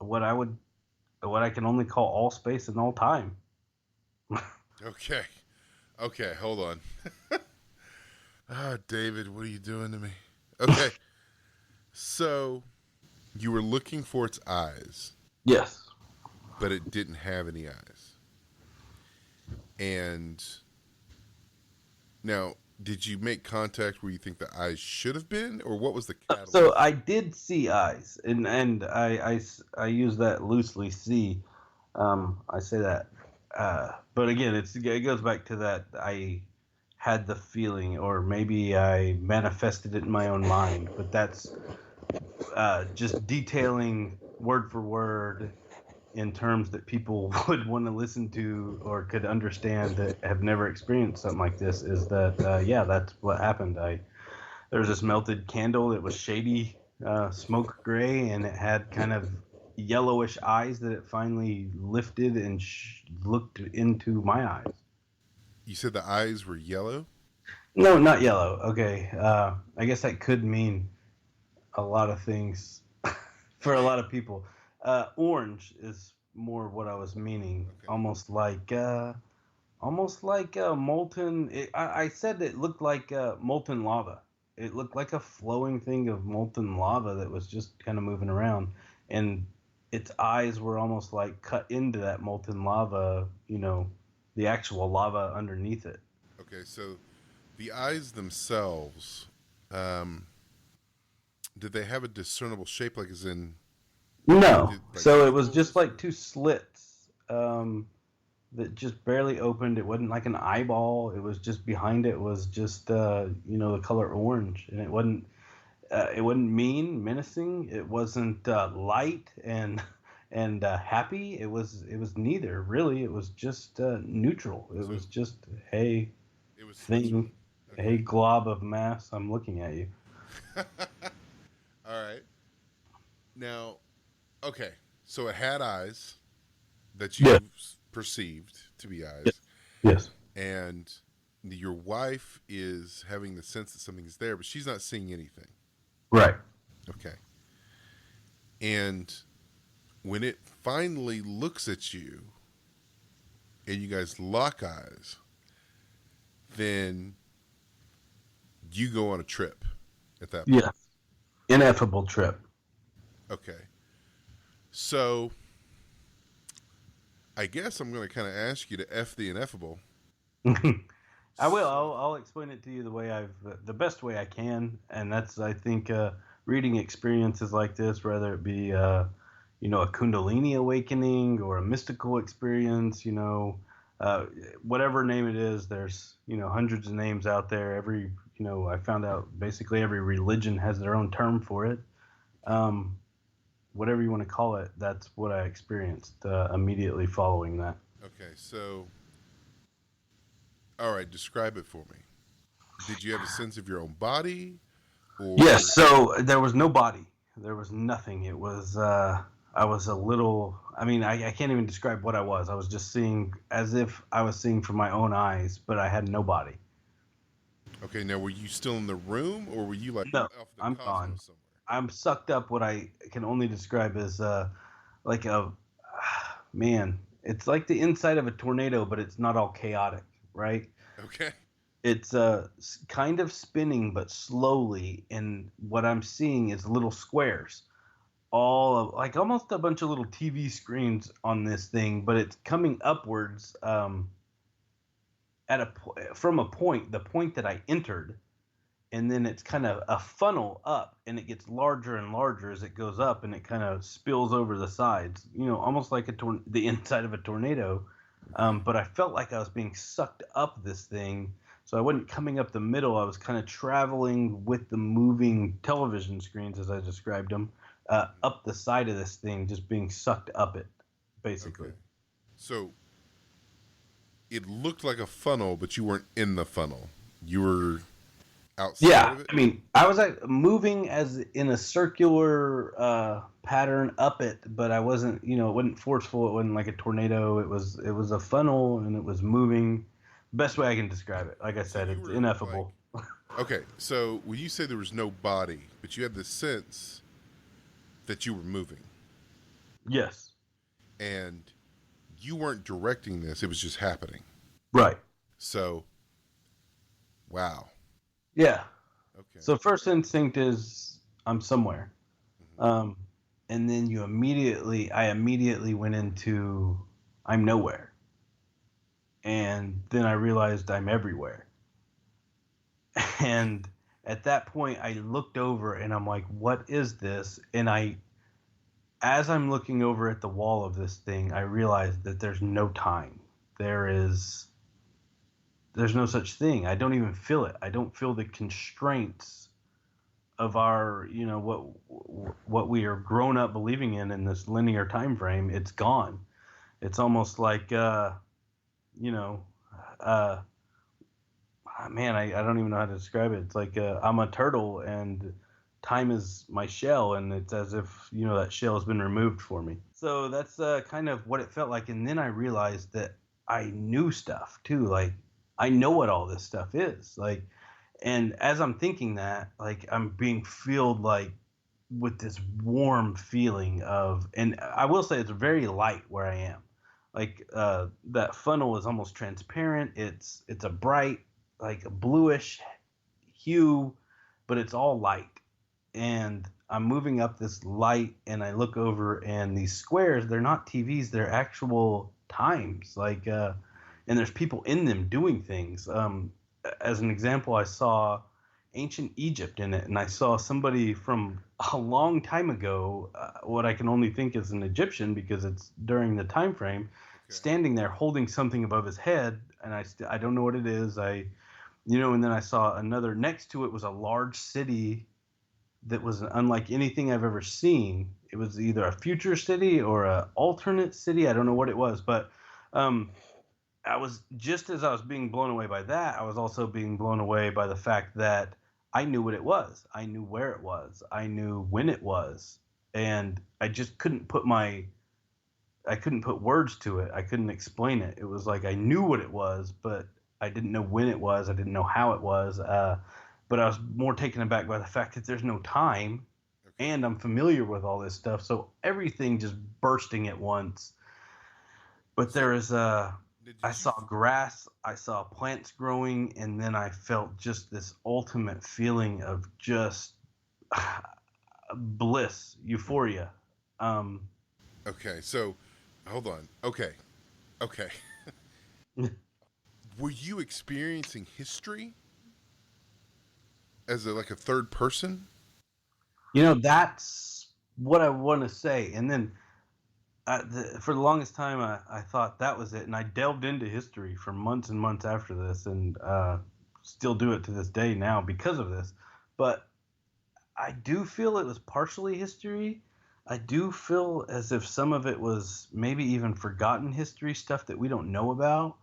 what I can only call all space and all time. Okay, okay, hold on. David, what are you doing to me? Okay, so you were looking for its eyes, Yes. but it didn't have any eyes. And now, did you make contact where you think the eyes should have been, or what was the catalyst? So I did see eyes, and I use that loosely. See, I say that, but again, it goes back to that I had the feeling, or maybe I manifested it in my own mind. But that's just detailing word for word in terms that people would want to listen to or could understand that have never experienced something like this. Is that yeah, that's what happened. There was this melted candle that was shady, smoke gray, and it had kind of yellowish eyes that it finally lifted and looked into my eyes. You said the eyes were yellow? No, not yellow. Okay, I guess that could mean a lot of things for a lot of people. Orange is more what I was meaning, Okay. almost like a molten. I said it looked like molten lava. It looked like a flowing thing of molten lava that was just kind of moving around, and its eyes were almost like cut into that molten lava. The actual lava underneath it. Okay, so the eyes themselves, um, did they have a discernible shape, like as in, No, like so it was just tentacles? like two slits. That just barely opened. It wasn't like an eyeball. It was just behind it was just the color orange, and it wasn't mean, menacing. It wasn't light and happy. It was neither really. It was just neutral. It So was just, hey, it was Switzerland. thing, hey, Okay. glob of mass. I'm looking at you. All right. Now, okay. So it had eyes that Yeah. you perceived to be Yes. eyes, Yes. and your wife is having the sense that something's there, but she's not seeing anything. Right. Okay. And when it finally looks at you and you guys lock eyes, then you go on a trip at that point. Yeah. Ineffable trip. Okay. So I guess I'm going to kind of ask you to F the ineffable. I will. So, I'll explain it to you the best way I can, and that's, I think, reading experiences like this, whether it be a Kundalini awakening or a mystical experience, uh, whatever name it is. There's hundreds of names out there. I found out basically every religion has their own term for it. okay. Um, whatever you want to call it, that's what I experienced immediately following that. Okay. So, all right, describe it for me. Did you have a sense of your own body Yes, or so there was no body. There was nothing. It was I was a little, I mean, I can't even describe what I was. I was just seeing as if I was seeing from my own eyes, but I had no body. okay, now were you still in the room or were you like No, off in the I'm gone. cosmos somewhere? I'm sucked up. What I can only describe as like a man, it's like the inside of a tornado, but it's not all chaotic, right? Okay. It's kind of spinning but slowly, and what I'm seeing is little squares, all of like almost a bunch of little TV screens on this thing, but it's coming upwards from a point, the point that I entered, and then it's kind of a funnel up, and it gets larger and larger as it goes up, and it kind of spills over the sides, almost like the inside of a tornado. Okay. But I felt like I was being sucked up this thing. So I wasn't coming up the middle. I was kind of traveling with the moving television screens, as I described them, Hmm. up the side of this thing, just being sucked up it, basically. Okay. So it looked like a funnel, but you weren't in the funnel. You were outside Yeah, of it. I mean, I was like moving as in a circular pattern up it, but I wasn't, it wasn't forceful. It wasn't like a tornado. It was a funnel, and it was moving. Best way I can describe it. Like I So said, you it's were like, ineffable. okay, so when you say there was no body, but you had the sense that you were moving Yes. and you weren't directing this, it was just happening. Right. So, wow. Yeah. Okay. So first instinct is I'm somewhere. Hmm. Um, and then I immediately went into I'm nowhere. And then I realized I'm everywhere. And at that point, I looked over and I'm like, what is this? And as I'm looking over at the wall of this thing, I realized that there's no time. There is there's no such thing. I don't even feel it. I don't feel the constraints of our, what we are grown up believing in this linear time frame. It's gone. It's almost like, you know, uh, man, I don't even know how to describe it. It's like I'm a turtle and time is my shell, and it's as if that shell has been removed for me. So that's kind of what it felt like. And then I realized that I knew stuff too. Like I know what all this stuff is. Like, and as I'm thinking that, like I'm being filled like with this warm feeling of, and I will say it's very light where I am. Like that funnel is almost transparent. It's a bright, like a bluish hue, but it's all light. And I'm moving up this light, and I look over, and these squares, they're not TVs, they're actual times. Like, and there's people in them doing things. As an example, I saw ancient Egypt in it, and I saw somebody from a long time ago, what I can only think is an Egyptian because it's during the time frame, Okay. standing there holding something above his head, and I don't know what it is. And then I saw another next to it was a large city that was unlike anything I've ever seen. It was either a future city or a alternate city. I don't know what it was, but um, I was just as I was being blown away by that, I was also being blown away by the fact that I knew what it was. I knew where it was. I knew when it was, and I just I couldn't put words to it. I couldn't explain it. It was like I knew what it was, but I didn't know when it was. I didn't know how it was. But I was more taken aback by the fact that there's no time, Okay. and I'm familiar with all this stuff. So everything just bursting at once. But So there is did I you? saw grass, I saw plants growing, and then I felt just this ultimate feeling of just bliss, euphoria. Um, Okay. So hold on. Okay. Okay. Were you experiencing history as like a third person? that's what I want to say. And then for the longest time, I thought that was it. And I delved into history for months and months after this, and still do it to this day now because of this. But I do feel it was partially history. I do feel as if some of it was maybe even forgotten history, stuff that we don't know about.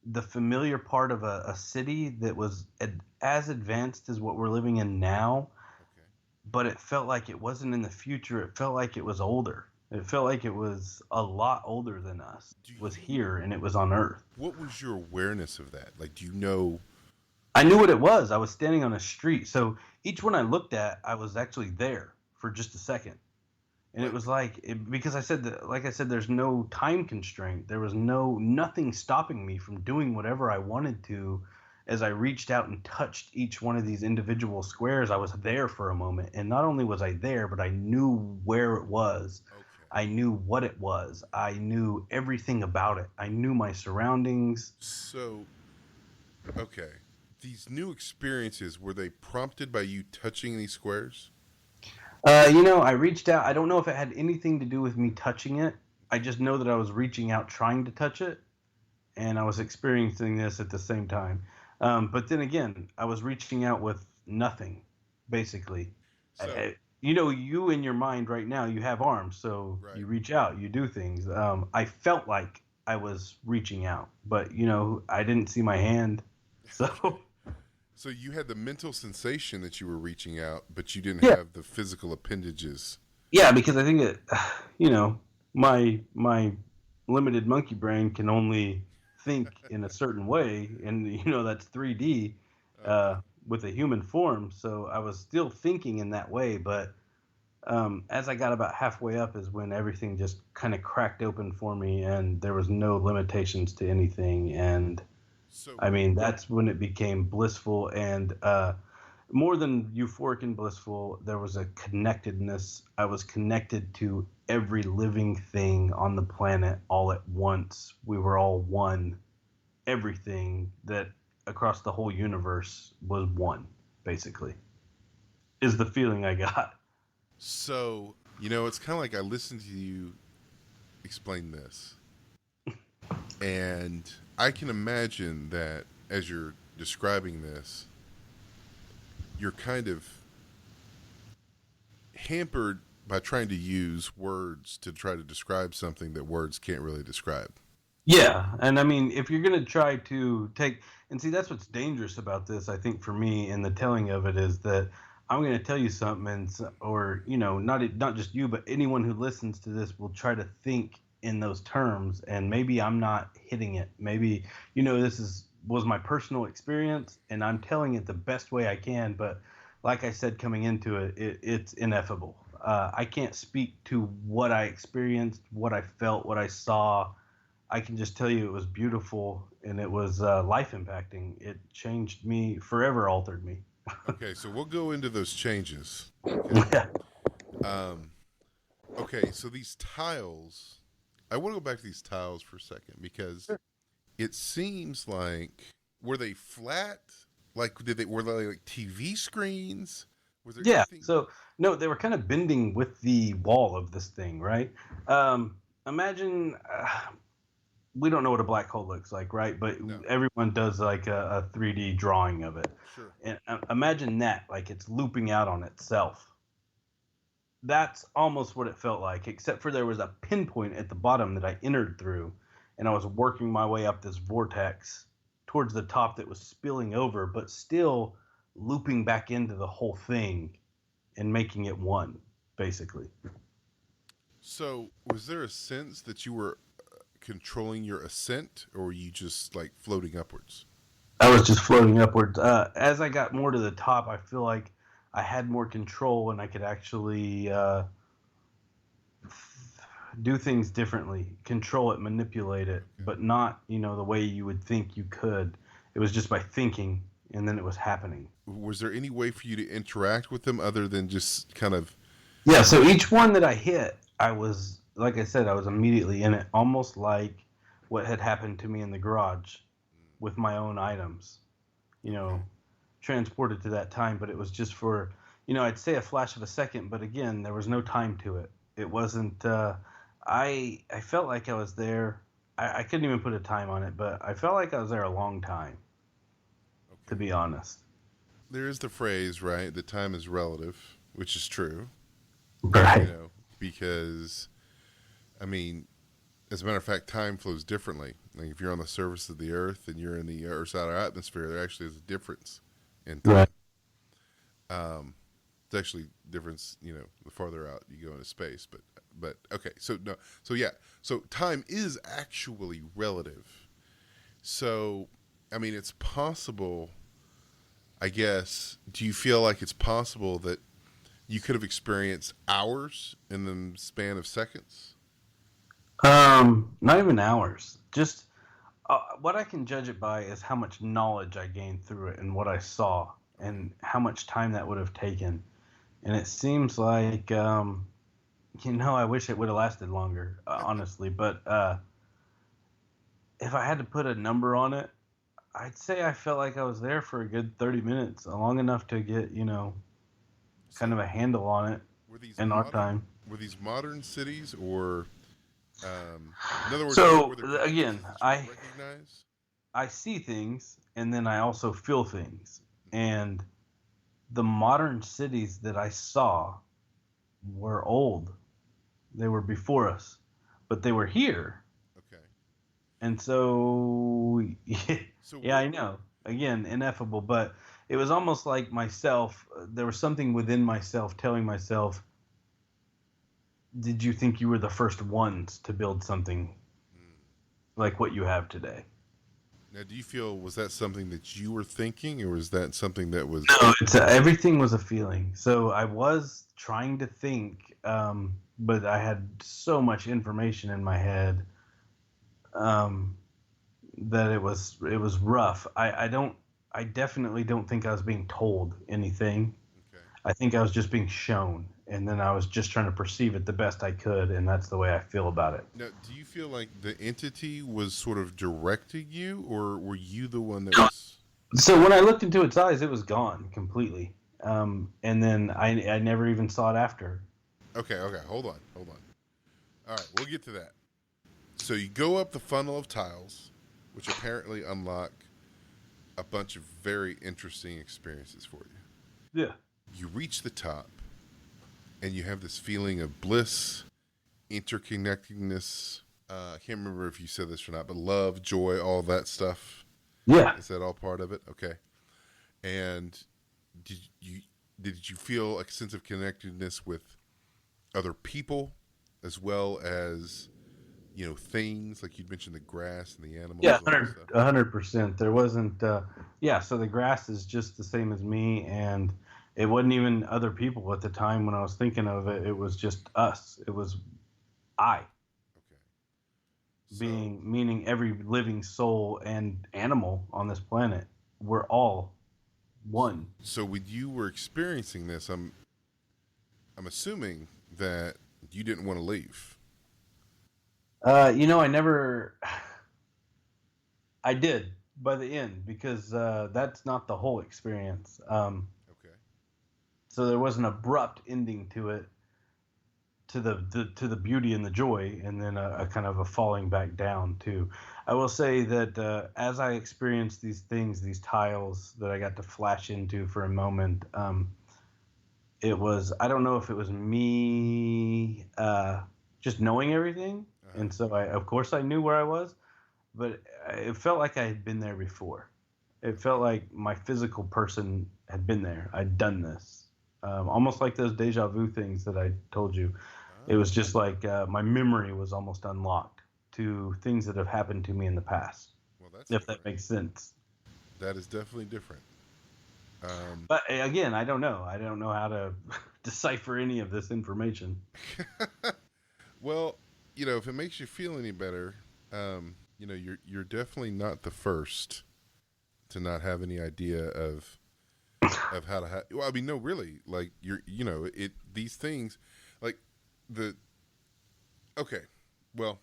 The familiar part of a city that was as advanced as what we're living in now, Okay. but it felt like it wasn't in the future. It felt like it was older. It felt like it was a lot older than us. Do It was you? here and it was on Earth. What was your awareness of that? Like, do you know? I knew what it was. I was standing on a street. So each one I looked at, I was actually there for just a second. And it Like, was like because I said that, like I said, there's no time constraint. There was nothing stopping me from doing whatever I wanted to. As I reached out and touched each one of these individual squares, I was there for a moment. And not only was I there, but I knew where it was. okay. I knew what it was. I knew everything about it. I knew my surroundings. So, okay. These new experiences, were they prompted by you touching these squares? I reached out. I don't know if it had anything to do with me touching it. I just know that I was reaching out trying to touch it, and I was experiencing this at the same time. But then again, I was reaching out with nothing, basically. So, You in your mind right now, you have arms, so right. you reach out, you do things. I felt like I was reaching out, but I didn't see my hand, Okay. so So you had the mental sensation that you were reaching out, but you didn't yeah, have the physical appendages. yeah, because I think it, my limited monkey brain can only think in a certain way, and that's 3D Okay. with a human form. So I was still thinking in that way, but as I got about halfway up is when everything just kind of cracked open for me, and there was no limitations to anything. And So, I mean, that's when it became blissful and more than euphoric and blissful, there was a connectedness. I was connected to every living thing on the planet all at once. We were all one. Everything that across the whole universe was one, basically, is the feeling I got. it's kind of like I listened to you explain this. And I can imagine that as you're describing this, you're kind of hampered by trying to use words to try to describe something that words can't really describe. Yeah, and I mean, if you're gonna try to take and see, that's what's dangerous about this, I think, for me, and the telling of it is that I'm gonna tell you something, or not just you, but anyone who listens to this will try to think in those terms, and maybe I'm not hitting it. Maybe this is was my personal experience, and I'm telling it the best way I can. But like I said, coming into it, it's ineffable. I can't speak to what I experienced, what I felt, what I saw. I can just tell you it was beautiful and it was life impacting. It changed me, forever altered me. Okay, so we'll go into those changes. Okay. Yeah. Um, okay, so these tiles, I want to go back to these tiles for a second because it seems like were they flat? Like did they were they like TV screens? Was there Yeah. anything? So, no, they were kind of bending with the wall of this thing, right? Imagine we don't know what a black hole looks like, right? But No, everyone does like a 3D drawing of it. sure. And imagine that, like it's looping out on itself. That's almost what it felt like, except for there was a pinpoint at the bottom that I entered through, and I was working my way up this vortex towards the top that was spilling over, but still looping back into the whole thing and making it one, basically. So was there a sense that you were controlling your ascent, or were you just like floating upwards? I was just floating upwards. As I got more to the top, I feel like I had more control and I could actually do things differently, control it, manipulate it, Okay. but not, the way you would think you could. It was just by thinking and then it was happening. Was there any way for you to interact with them other than just kind of? Yeah, so each one that I hit, I was, like I said, I was immediately in it, almost like what had happened to me in the garage with my own items, you Okay. know, transported to that time, but it was just for, I'd say a flash of a second, but again, there was no time to it. It wasn't. I felt like I was there. I couldn't even put a time on it, but I felt like I was there a long time, to Okay. be honest. There is the phrase, right, that time is relative, which is true, you Right. know, because, I mean, as a matter of fact, time flows differently. Like if you're on the surface of the earth and you're in the Earth's outer atmosphere, there actually is a difference in Right. time. It's actually difference, the farther out you go into space. But okay, so no, so yeah, so time is actually relative. So, I mean, it's possible. I guess. Do you feel like it's possible that you could have experienced hours in the span of seconds? Not even hours. Just what I can judge it by is how much knowledge I gained through it and what I saw Okay. and how much time that would have taken. And it seems like, I wish it would have lasted longer, honestly. But if I had to put a number on it, I'd say I felt like I was there for a good 30 minutes, long enough to get, kind of So a handle on it were these in our modern time. were these modern cities, or in other words, So were there places again, that you would I recognize? I see things and then I also feel things. Hmm. And the modern cities that I saw were old. They were before us, but they were here. Okay. And so, So yeah, what? I know. Again, ineffable, but it was almost like myself. There was something within myself telling myself, "Did you think you were the first ones to build something Mm. like what you have today?" Now, do you feel was that something that you were thinking, or was that something that was? No, it's everything was a feeling. So I was trying to think, but I had so much information in my head, um, that it was rough. I definitely don't think I was being told anything. Okay. I think I was just being shown, and then I was just trying to perceive it the best I could, and that's the way I feel about it. Now, do you feel like the entity was sort of directing you, or were you the one that was? So when I looked into its eyes, it was gone completely, and then I never even saw it after. Okay. Okay. Hold on. Hold on. All right. We'll get to that. So you go up the funnel of tiles, which apparently unlock a bunch of very interesting experiences for you. Yeah. You reach the top, and you have this feeling of bliss, interconnectedness. I can't remember if you said this or not, but love, joy, all that stuff. Yeah. Is that all part of it? Okay. And did you feel like a sense of connectedness with other people, as well as things like you'd mentioned, the grass and the animals Yeah, and all that stuff? 100%. There wasn't, yeah, so the grass is just the same as me, and it wasn't even other people at the time when I was thinking of it. It was just us. It was I, Okay. meaning every living soul and animal on this planet. We're all one. So when you were experiencing this, I'm assuming that you didn't want to leave. I never, I did by the end because that's not the whole experience. Okay. So there was an abrupt ending to it, to the beauty and the joy, and then a kind of a falling back down too. I will say that as I experienced these things, these tiles that I got to flash into for a moment, it was, I don't know if it was me just knowing everything, Uh-huh. and so of course I knew where I was, but it felt like I had been there before. It felt like my physical person had been there. I'd done this. Almost like those deja vu things that I told you. It was just like my memory was almost unlocked to things that have happened to me in the past, Well, that's if that different. makes sense. That is definitely different. But again, I don't know. I don't know how to decipher any of this information. Well, if it makes you feel any better, you're definitely not the first to not have any idea of how to well, I mean, no, really, like these things, like the okay, well,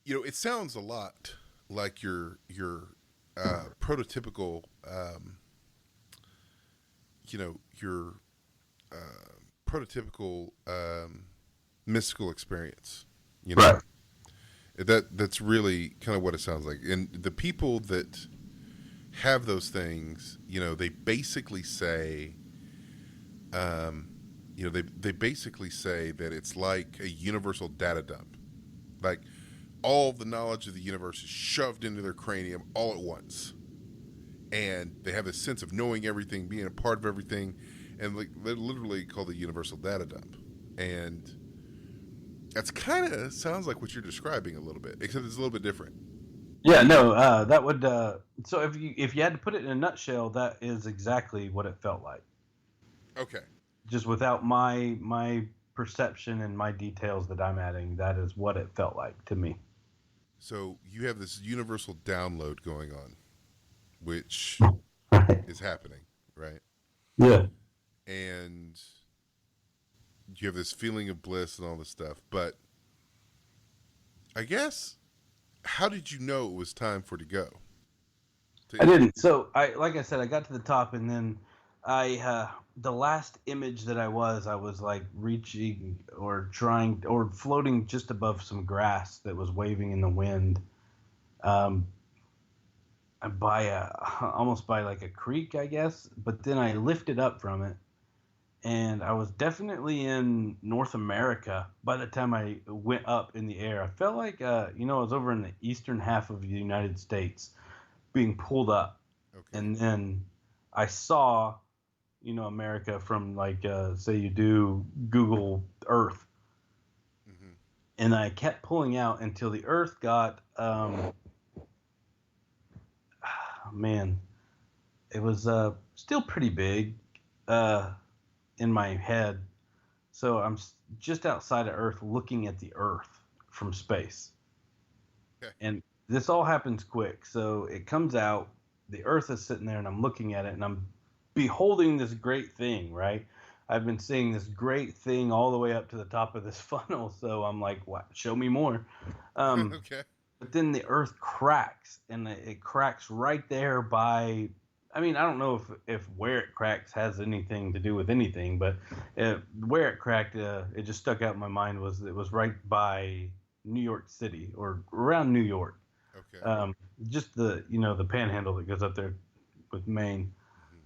it sounds a lot like your prototypical your prototypical mystical experience. Right. That's really kind of what it sounds like. And the people that have those things, they basically say, they basically say that it's like a universal data dump. Like all the knowledge of the universe is shoved into their cranium all at once. And they have a sense of knowing everything, being a part of everything, and like they're literally called the universal data dump. And that's kind of sounds like what you're describing a little bit, except it's a little bit different. Yeah. No. That would. So if you had to put it in a nutshell, that is exactly what it felt like. Okay. Just without my perception and my details that I'm adding, that is what it felt like to me. So you have this universal download going on, which Right. is happening, right? Yeah. And you have this feeling of bliss and all this stuff. But I guess, how did you know it was time for it to go? I didn't. So like I said, I got to the top, and then the last image that I was like reaching or trying or floating just above some grass that was waving in the wind, um, by almost by like a creek, I guess. But then I lifted up from it, and I was definitely in North America by the time I went up in the air. I felt like I was over in the eastern half of the United States being pulled up, Okay. and then I saw, America from like say you do Google Earth, Mm-hmm. and I kept pulling out until the Earth got man, it was still pretty big uh, in my head. So I'm just outside of Earth, looking at the Earth from space, Okay. and this all happens quick. So it comes out, the Earth is sitting there, and I'm looking at it, and I'm beholding this great thing, right? I've been seeing this great thing all the way up to the top of this funnel, so I'm like, "What? Show me more." Um, Okay. but then the Earth cracks, and it cracks right there by. I mean, I don't know if where it cracks has anything to do with anything, but where it cracked, it just stuck out in my mind was it was right by New York City or around New York. Okay. Just the panhandle that goes up there with Maine. Hmm.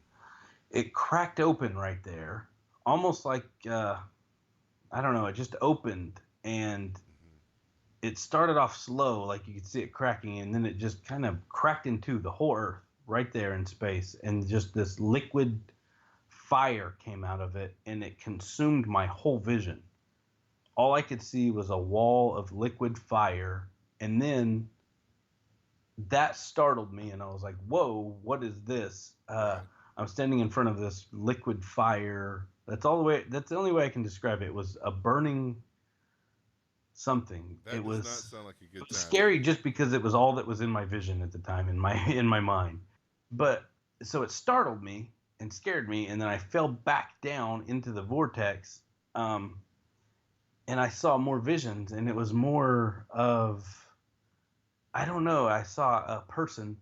It cracked open right there, almost like I don't know. It just opened, and Hmm. it started off slow, like you could see it cracking, and then it just kind of cracked into the whole Earth right there in space, and just this liquid fire came out of it, and it consumed my whole vision. All I could see was a wall of liquid fire, and then that startled me, and I was like, "Whoa, what is this?" Right. I'm standing in front of this liquid fire. That's all the way. That's the only way I can describe it. It was a burning something. That does not sound like a good It was time. scary just because it was all that was in my vision at the time in my in my mind. But so it startled me and scared me, and then I fell back down into the vortex. Um, and I saw more visions, and it was more of I don't know. I saw a person,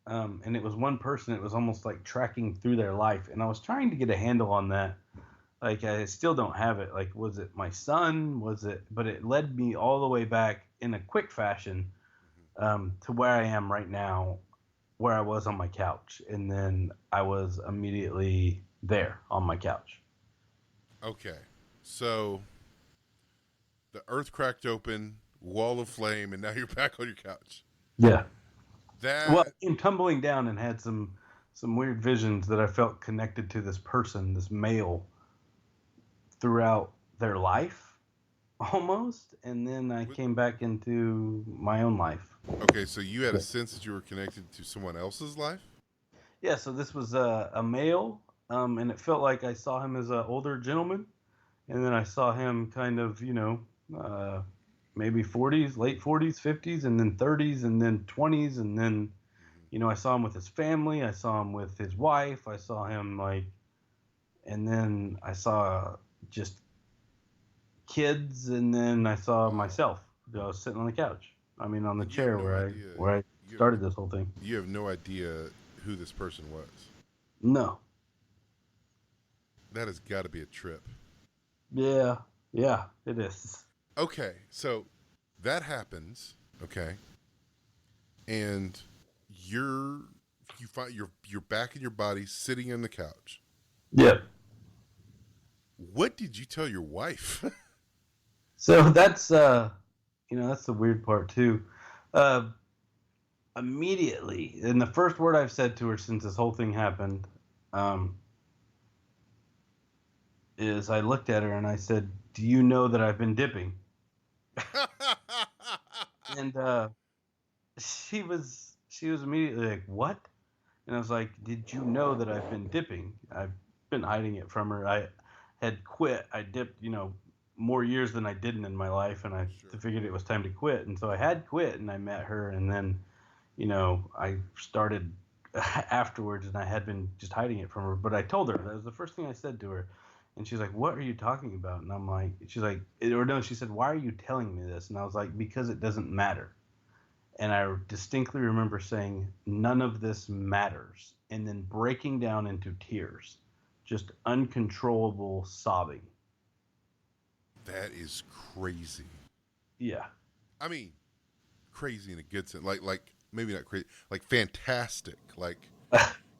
and it was one person. It was almost like tracking through their life, and I was trying to get a handle on that. Like I still don't have it. Like was it my son? Was it? But it led me all the way back in a quick fashion Hmm. to where I am right now, where I was on my couch, and then I was immediately there on my couch. Okay. So the earth cracked open, wall of flame, and now you're back on your couch. Yeah. Well, That I came tumbling down and had some weird visions that I felt connected to this person, this male, throughout their life, almost, and then I w- came back into my own life. okay, so you had a sense that you were connected to someone else's life? Yeah. So this was a male, and it felt like I saw him as an older gentleman, and then I saw him kind of, uh, maybe 40s, late 40s, 50s, and then 30s, and then 20s, and then Hmm. I saw him with his family, I saw him with his wife, I saw him like, and then I saw just kids, and then I saw Wow. myself, sitting on the couch. I mean, on the And you have chair no where I idea where I you have started this whole thing. you have no idea who this person was. No. That has got to be a trip. Yeah. Yeah. It is. Okay, so that happens, okay? And you're you find you're back in your body sitting on the couch. Yeah. What did you tell your wife? So that's that's the weird part too. Uh, Immediately, and the first word I've said to her since this whole thing happened, um, is I looked at her and I said, "Do you know that I've been dipping?" And she was immediately like, "What?" And I was like, "Did you know that I've been dipping? I've been hiding it from her. I had quit. I dipped, more years than I didn't in my life, and I Sure. figured it was time to quit. And so I had quit, and I met her, and then, I started afterwards, and I had been just hiding it from her. But I told her that was the first thing I said to her, and she's like, "What are you talking about?" And I'm like, she's like, or no, she said, "Why are you telling me this?" And I was like, "Because it doesn't matter." And I distinctly remember saying, "None of this matters," and then breaking down into tears, just uncontrollable sobbing. That is crazy. Yeah. I mean, crazy in a good sense. Like maybe not crazy, like fantastic. Like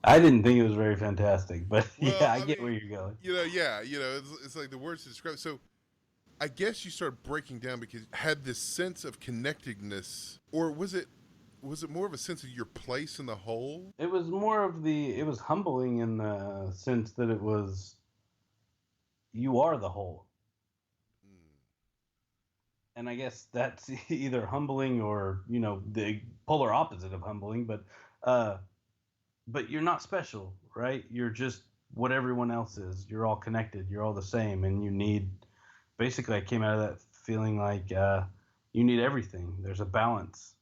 I didn't think it was very fantastic, but well, yeah, I I get mean, where you're going. yeah, it's like the words to describe. So I guess you started breaking down because you had this sense of connectedness, or was it more of a sense of your place in the whole? It was humbling in the sense that it was, you are the whole. Mm. And I guess that's either humbling or, the polar opposite of humbling, uh, but you're not special, right? You're just what everyone else is. You're all connected. You're all the same, and you need. Basically, I came out of that feeling like you need everything. There's a balance,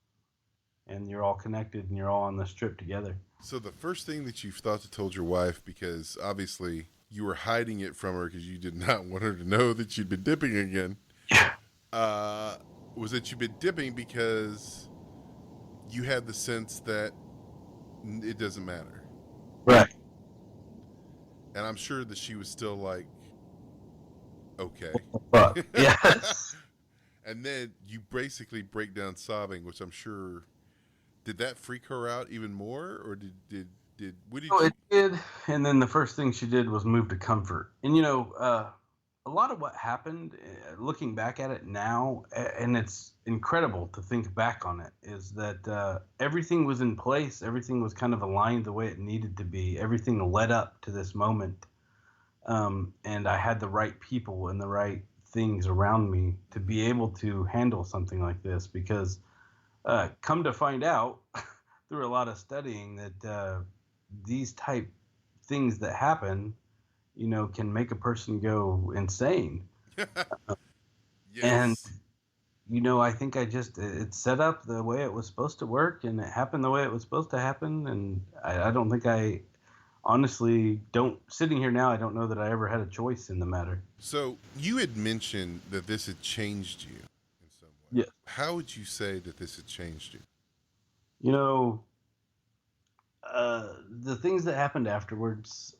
and you're all connected, and you're all on this trip together. So the first thing that you thought to told your wife, because obviously you were hiding it from her because you did not want her to know that you'd been dipping again, Yeah. uh, was that you've been dipping because you had the sense that it doesn't matter. Right. And I'm sure that she was still like, okay. Fuck. Yes. And then you basically break down sobbing, which I'm sure did that freak her out even more, or did what did Oh, you? it did. And then the first thing she did was move to comfort. And a lot of what happened, looking back at it now, and it's incredible to think back on it, is that everything was in place. Everything was kind of aligned the way it needed to be. Everything led up to this moment. And I had the right people and the right things around me to be able to handle something like this. Because come to find out through a lot of studying that these type things that happen, can make a person go insane. And Yes. I think it's set up the way it was supposed to work, and it happened the way it was supposed to happen. And I don't think I honestly don't, sitting here now, I don't know that I ever had a choice in the matter. So you had mentioned that this had changed you in some way. Yes. How would you say that this had changed you? You know, the things that happened afterwards,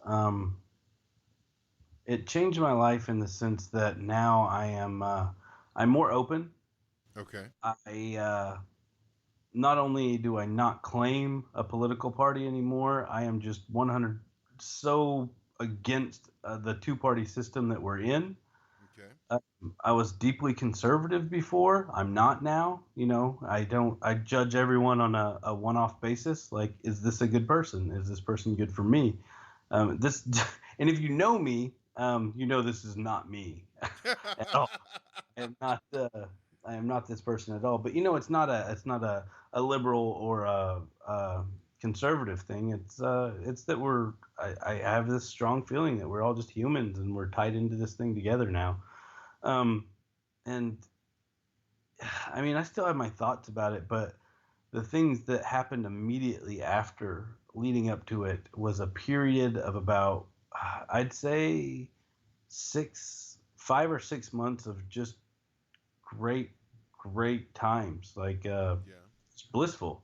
it changed my life in the sense that now I'm more open. Okay. I not only do I not claim a political party anymore, I am just 100 so against the two-party system that we're in. Okay. Uh, I was deeply conservative before. I'm not now. I judge everyone on a one-off basis. Like, is this a good person? Is this person good for me? This, and if you know me, this is not me at all. I am not. I am not this person at all. But it's not a liberal or a conservative thing. It's that I have this strong feeling that we're all just humans and we're tied into this thing together now. Um, and I mean, I still have my thoughts about it, but the things that happened immediately after, leading up to it, was a period of about, I'd say, 5 or 6 months of just great, great times. Like, Yeah. it's blissful.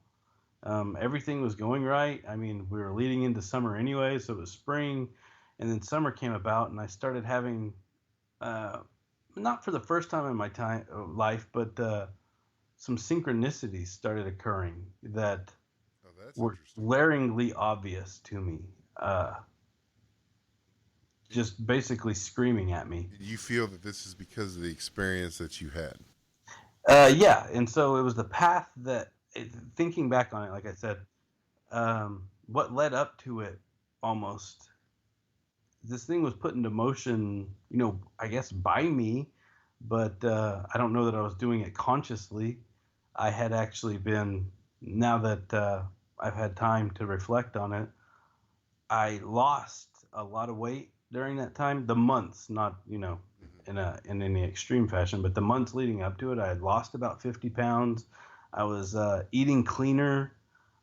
Everything was going right. I mean, we were leading into summer anyway, so it was spring, and then summer came about, and I started having, uh, not for the first time in my life, but some synchronicities started occurring that Oh, that's were interesting. glaringly obvious to me, uh, And just basically screaming at me. you feel that this is because of the experience that you had. Yeah, and so it was the path thinking back on it, like I said, what led up to it, almost, this thing was put into motion, I guess by me, but I don't know that I was doing it consciously. I had actually been, now that I've had time to reflect on it, I lost a lot of weight during that time. The months, not Hmm. in any extreme fashion, but the months leading up to it, I had lost about 50 pounds. I was eating cleaner.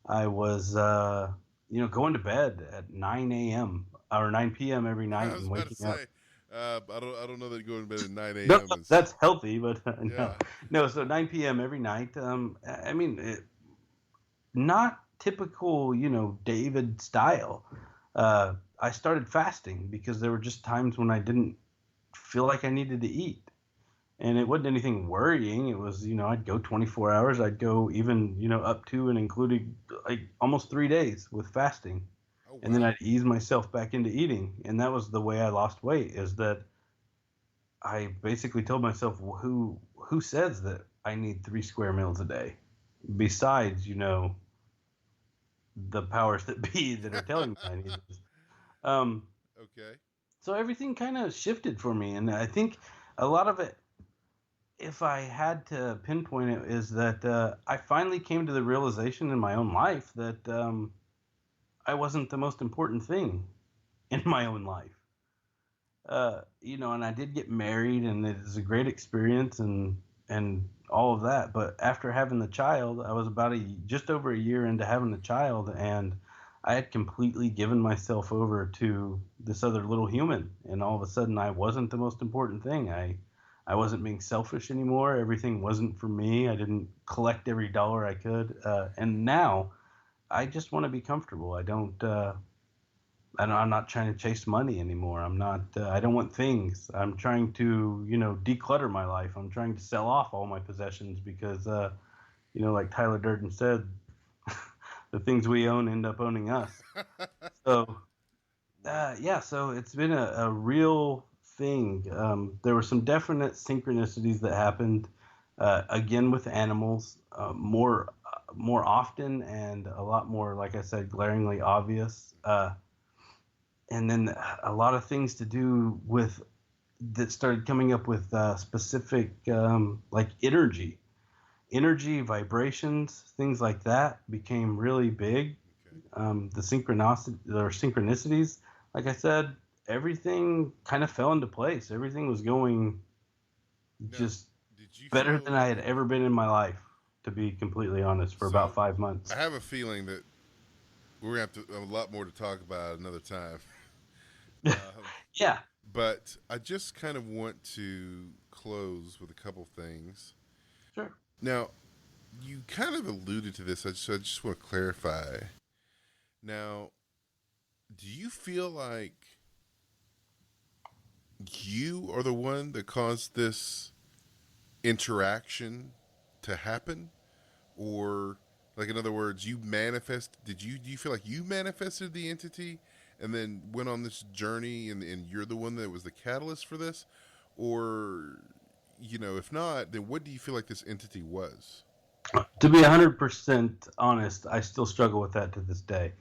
I was going to bed at 9 a.m. or 9 p.m. every I night was and about to waking up. say, I don't know that going to bed at nine No, a.m. is. that's healthy, but no, Yeah. no. So 9 p.m. every night. I mean, not typical, David style. I started fasting because there were just times when I didn't feel like I needed to eat. And it wasn't anything worrying. It was, I'd go 24 hours. I'd go even, up to and including like almost 3 days with fasting. Oh And then wow. I'd ease myself back into eating. And that was the way I lost weight, is that I basically told myself, well, who says that I need 3 square meals a day? Besides, the powers that be that are telling me I need this. Um, Okay. so everything kind of shifted for me, and I think a lot of it, if I had to pinpoint it, is that I finally came to the realization in my own life that I wasn't the most important thing in my own life. And I did get married, and it was a great experience, and all of that. But after having the child, I was about just over a year into having the child, and I had completely given myself over to this other little human, and all of a sudden, I wasn't the most important thing. I wasn't being selfish anymore. Everything wasn't for me. I didn't collect every dollar I could, and now I just want to be comfortable. I don't. I'm not trying to chase money anymore. I'm not. I don't want things. I'm trying to, declutter my life. I'm trying to sell off all my possessions because, like Tyler Durden said, the things we own end up owning us. So, Right. yeah. So it's been a real thing. There were some definite synchronicities that happened. Again with animals, more often and a lot more, like I said, glaringly obvious. And then a lot of things to do with that started coming up with specific like energy vibrations, things like that became really big. Okay. The synchronicities, like I said, everything kind of fell into place. Everything was going Now, just did you better feel than I had like ever been in my life, to be completely honest, for about so? 5 months. I have a feeling that we're gonna have to a lot more to talk about another time. Um, Yeah, but I just kind of want to close with a couple things. sure. Now, you kind of alluded to this. I just want to clarify. Now, do you feel like you are the one that caused this interaction to happen, or like in other words, you manifest? Do you feel like you manifested the entity and then went on this journey, and you're the one that was the catalyst for this, or if not, then what do you feel like this entity was? To be 100% honest, I still struggle with that to this day.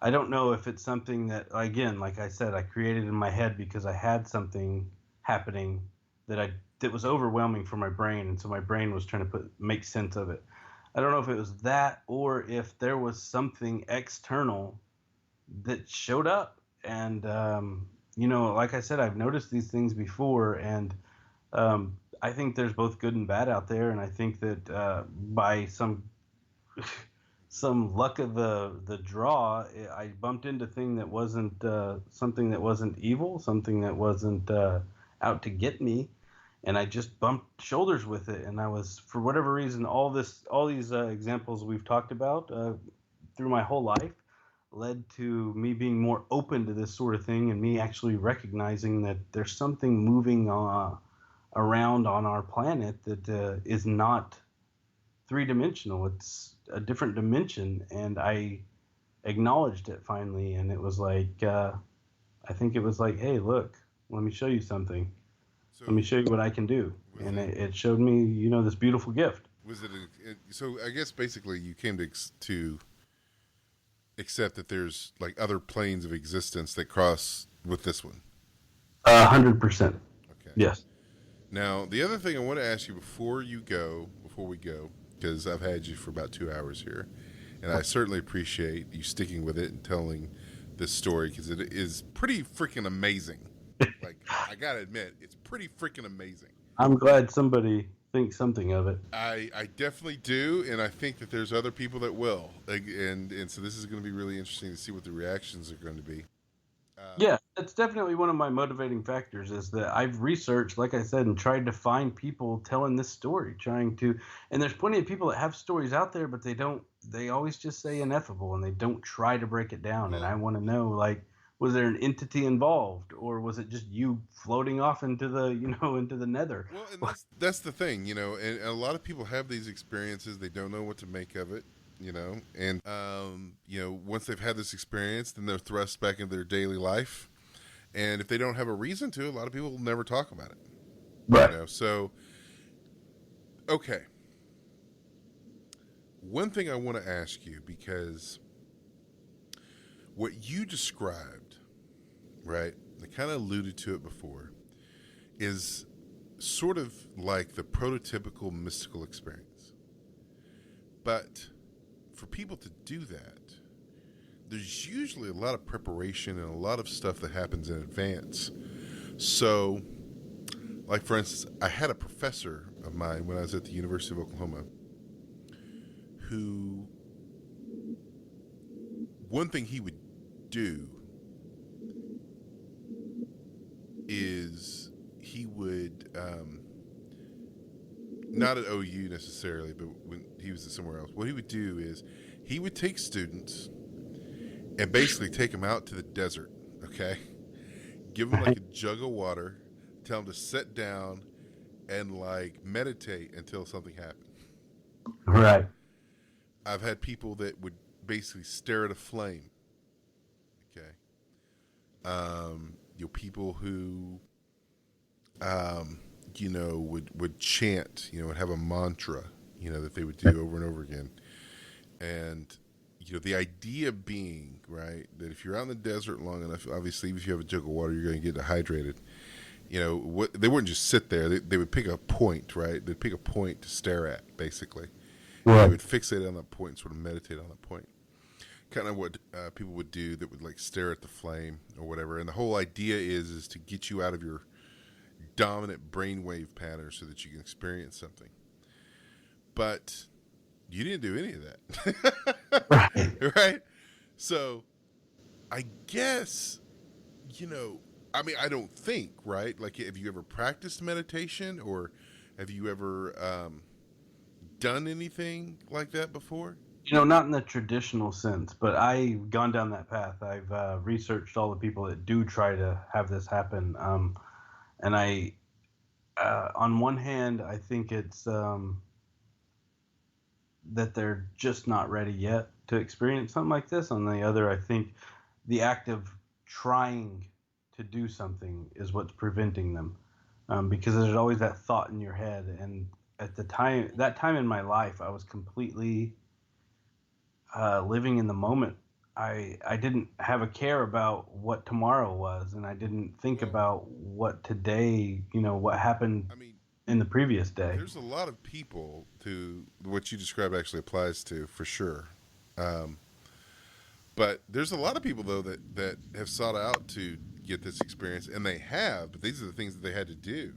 I don't know if it's something that, again, like I said, I created in my head because I had something happening that was overwhelming for my brain, and so my brain was trying to make sense of it. I don't know if it was that or if there was something external that showed up, and like I said, I've noticed these things before, and I think there's both good and bad out there, and I think that by some luck of the draw, I bumped into thing that wasn't something that wasn't evil, something that wasn't out to get me, and I just bumped shoulders with it. And I was, for whatever reason, all these examples we've talked about through my whole life led to me being more open to this sort of thing, and me actually recognizing that there's something moving around on our planet that is not three-dimensional. It's a different dimension, and I acknowledged it finally. And it was like, I think it was like, hey, look, let me show you something. Let me So show you what I can do. was And it it showed me, this beautiful gift. so I guess basically you came to accept that there's like other planes of existence that cross with this one. 100%. Okay. Yes. Now, the other thing I want to ask you before we go, because I've had you for about 2 hours here, and I certainly appreciate you sticking with it and telling this story because it is pretty freaking amazing. Like, I gotta admit, it's pretty freaking amazing. I'm glad somebody thinks something of it. I definitely do, and I think that there's other people that will, like, and so this is going to be really interesting to see what the reactions are going to be. Um, Yeah, that's definitely one of my motivating factors is that I've researched, like I said, and tried to find people telling this story, and there's plenty of people that have stories out there, but they always just say ineffable and they don't try to break it down. And well, I want to know, like, was there an entity involved, or was it just you floating off into into the nether? Well, and that's the thing, and a lot of people have these experiences. They don't know what to make of it, and once they've had this experience, then they're thrust back into their daily life. And if they don't have a reason to, a lot of people will never talk about it. Right. So okay, one thing I want to ask you because what you described, right? I kind of alluded to it before, is sort of like the prototypical mystical experience. But for people to do that, there's usually a lot of preparation and a lot of stuff that happens in advance. So, like for instance, I had a professor of mine when I was at the University of Oklahoma who, one thing he would do is he would, not at OU necessarily, but when he was somewhere else, what he would do is he would take students and basically take them out to the desert Okay, give them like a jug of water, tell them to sit down and like meditate until something happens. Okay, Right. I've had people that would basically stare at a flame. Okay, people who um, would chant, would have a mantra, that they would do over and over again, and the idea being, right, that if you're out in the desert long enough, obviously if you have a jug of water, you're going to get dehydrated. They wouldn't just sit there. They would pick a point, right? They'd pick a point to stare at, basically, and they Right. would fixate on that point and sort of meditate on that point. Kind of what people would do that would like stare at the flame or whatever. And the whole idea is to get you out of your dominant brainwave pattern so that you can experience something. But you didn't do any of Right. that, right? So I guess I mean, I don't think, right? Like, have you ever practiced meditation, or have you ever done anything like that before? Not in the traditional sense, but I've gone down that path. I've researched all the people that do try to have this happen. And on one hand, I think it's that they're just not ready yet to experience something like this. On the other, I think the act of trying to do something is what's preventing them, because there's always that thought in your head. And at that time in my life, I was completely living in the moment. I didn't have a care about what tomorrow was, and I didn't think Well, about what today, what happened I mean, in the previous day. there's a lot of people to what you described actually applies to for sure. Um, but there's a lot of people though that have sought out to get this experience, and they have. But these are the things that they had to do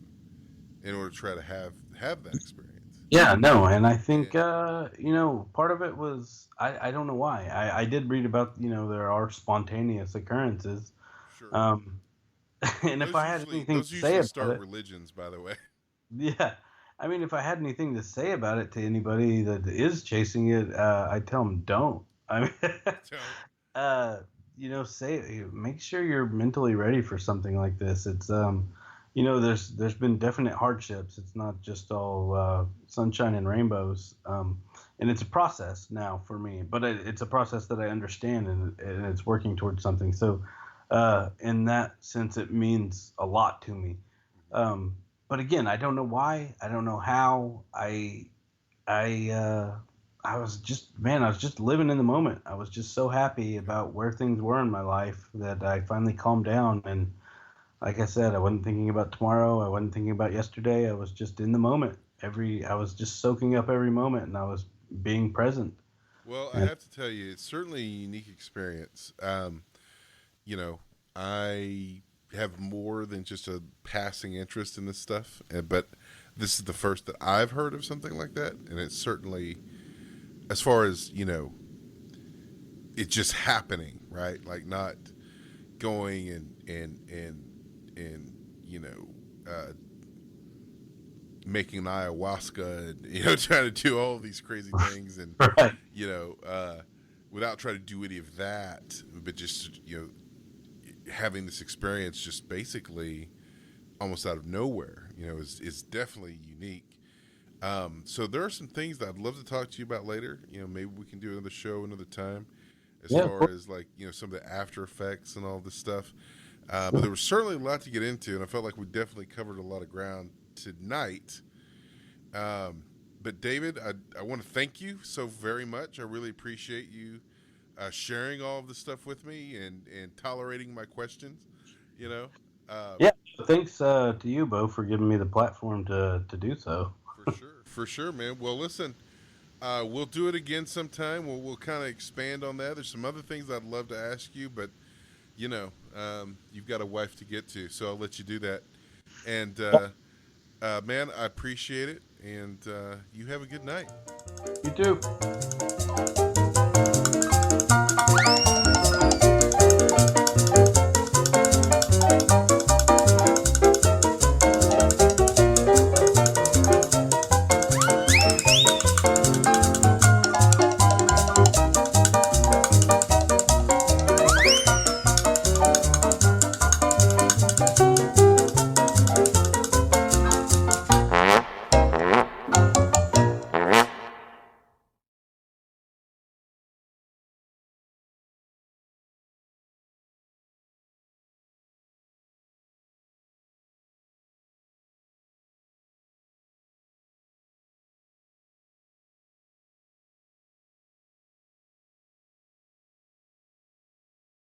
in order to try to have that experience. Yeah, no, and I think And part of it was I don't know why. I did read about there are spontaneous occurrences, sure, um, and if I had anything to those say usually about start it, religions, by the way. yeah, I mean, if I had anything to say about it to anybody that is chasing it, I tell them don't. I mean, Don't. uh, say make sure you're mentally ready for something like this. It's there's been definite hardships. It's not just all sunshine and rainbows. And it's a process now for me, but it's a process that I understand, and it's working towards something. So, in that sense, it means a lot to me. Um, but again, I don't know why. I don't know how. I I was just man, I was just living in the moment. I was just so happy Okay. about where things were in my life that I finally calmed down. And like I said, I wasn't thinking about tomorrow. I wasn't thinking about yesterday. I was just in the moment. I was just soaking up every moment, and I was being present. Well, I And have to tell you, it's certainly a unique experience. You know, I have more than just a passing interest in this stuff, but this is the first that I've heard of something like that, and it's certainly, as far as it's just happening, right? Like not going and making ayahuasca and trying to do all these crazy things and right, you know uh, without trying to do any of that, but just having this experience just basically almost out of nowhere, is definitely unique. So there are some things that I'd love to talk to you about later. Maybe we can do another show another time, as yeah, of far course. as like some of the after effects and all this stuff. But there was certainly a lot to get into, and I felt like we definitely covered a lot of ground tonight. Um, but David, I want to thank you so very much. I really appreciate you sharing all of this stuff with me and tolerating my questions. You know, uh, Yeah, thanks to you, Bo, for giving me the platform to do so. for sure, man. Well, listen, we'll do it again sometime. We'll kind of expand on that. There's some other things I'd love to ask you, but you've got a wife to get to, so I'll let you do that. And man, I appreciate it, and you have a good night. You too.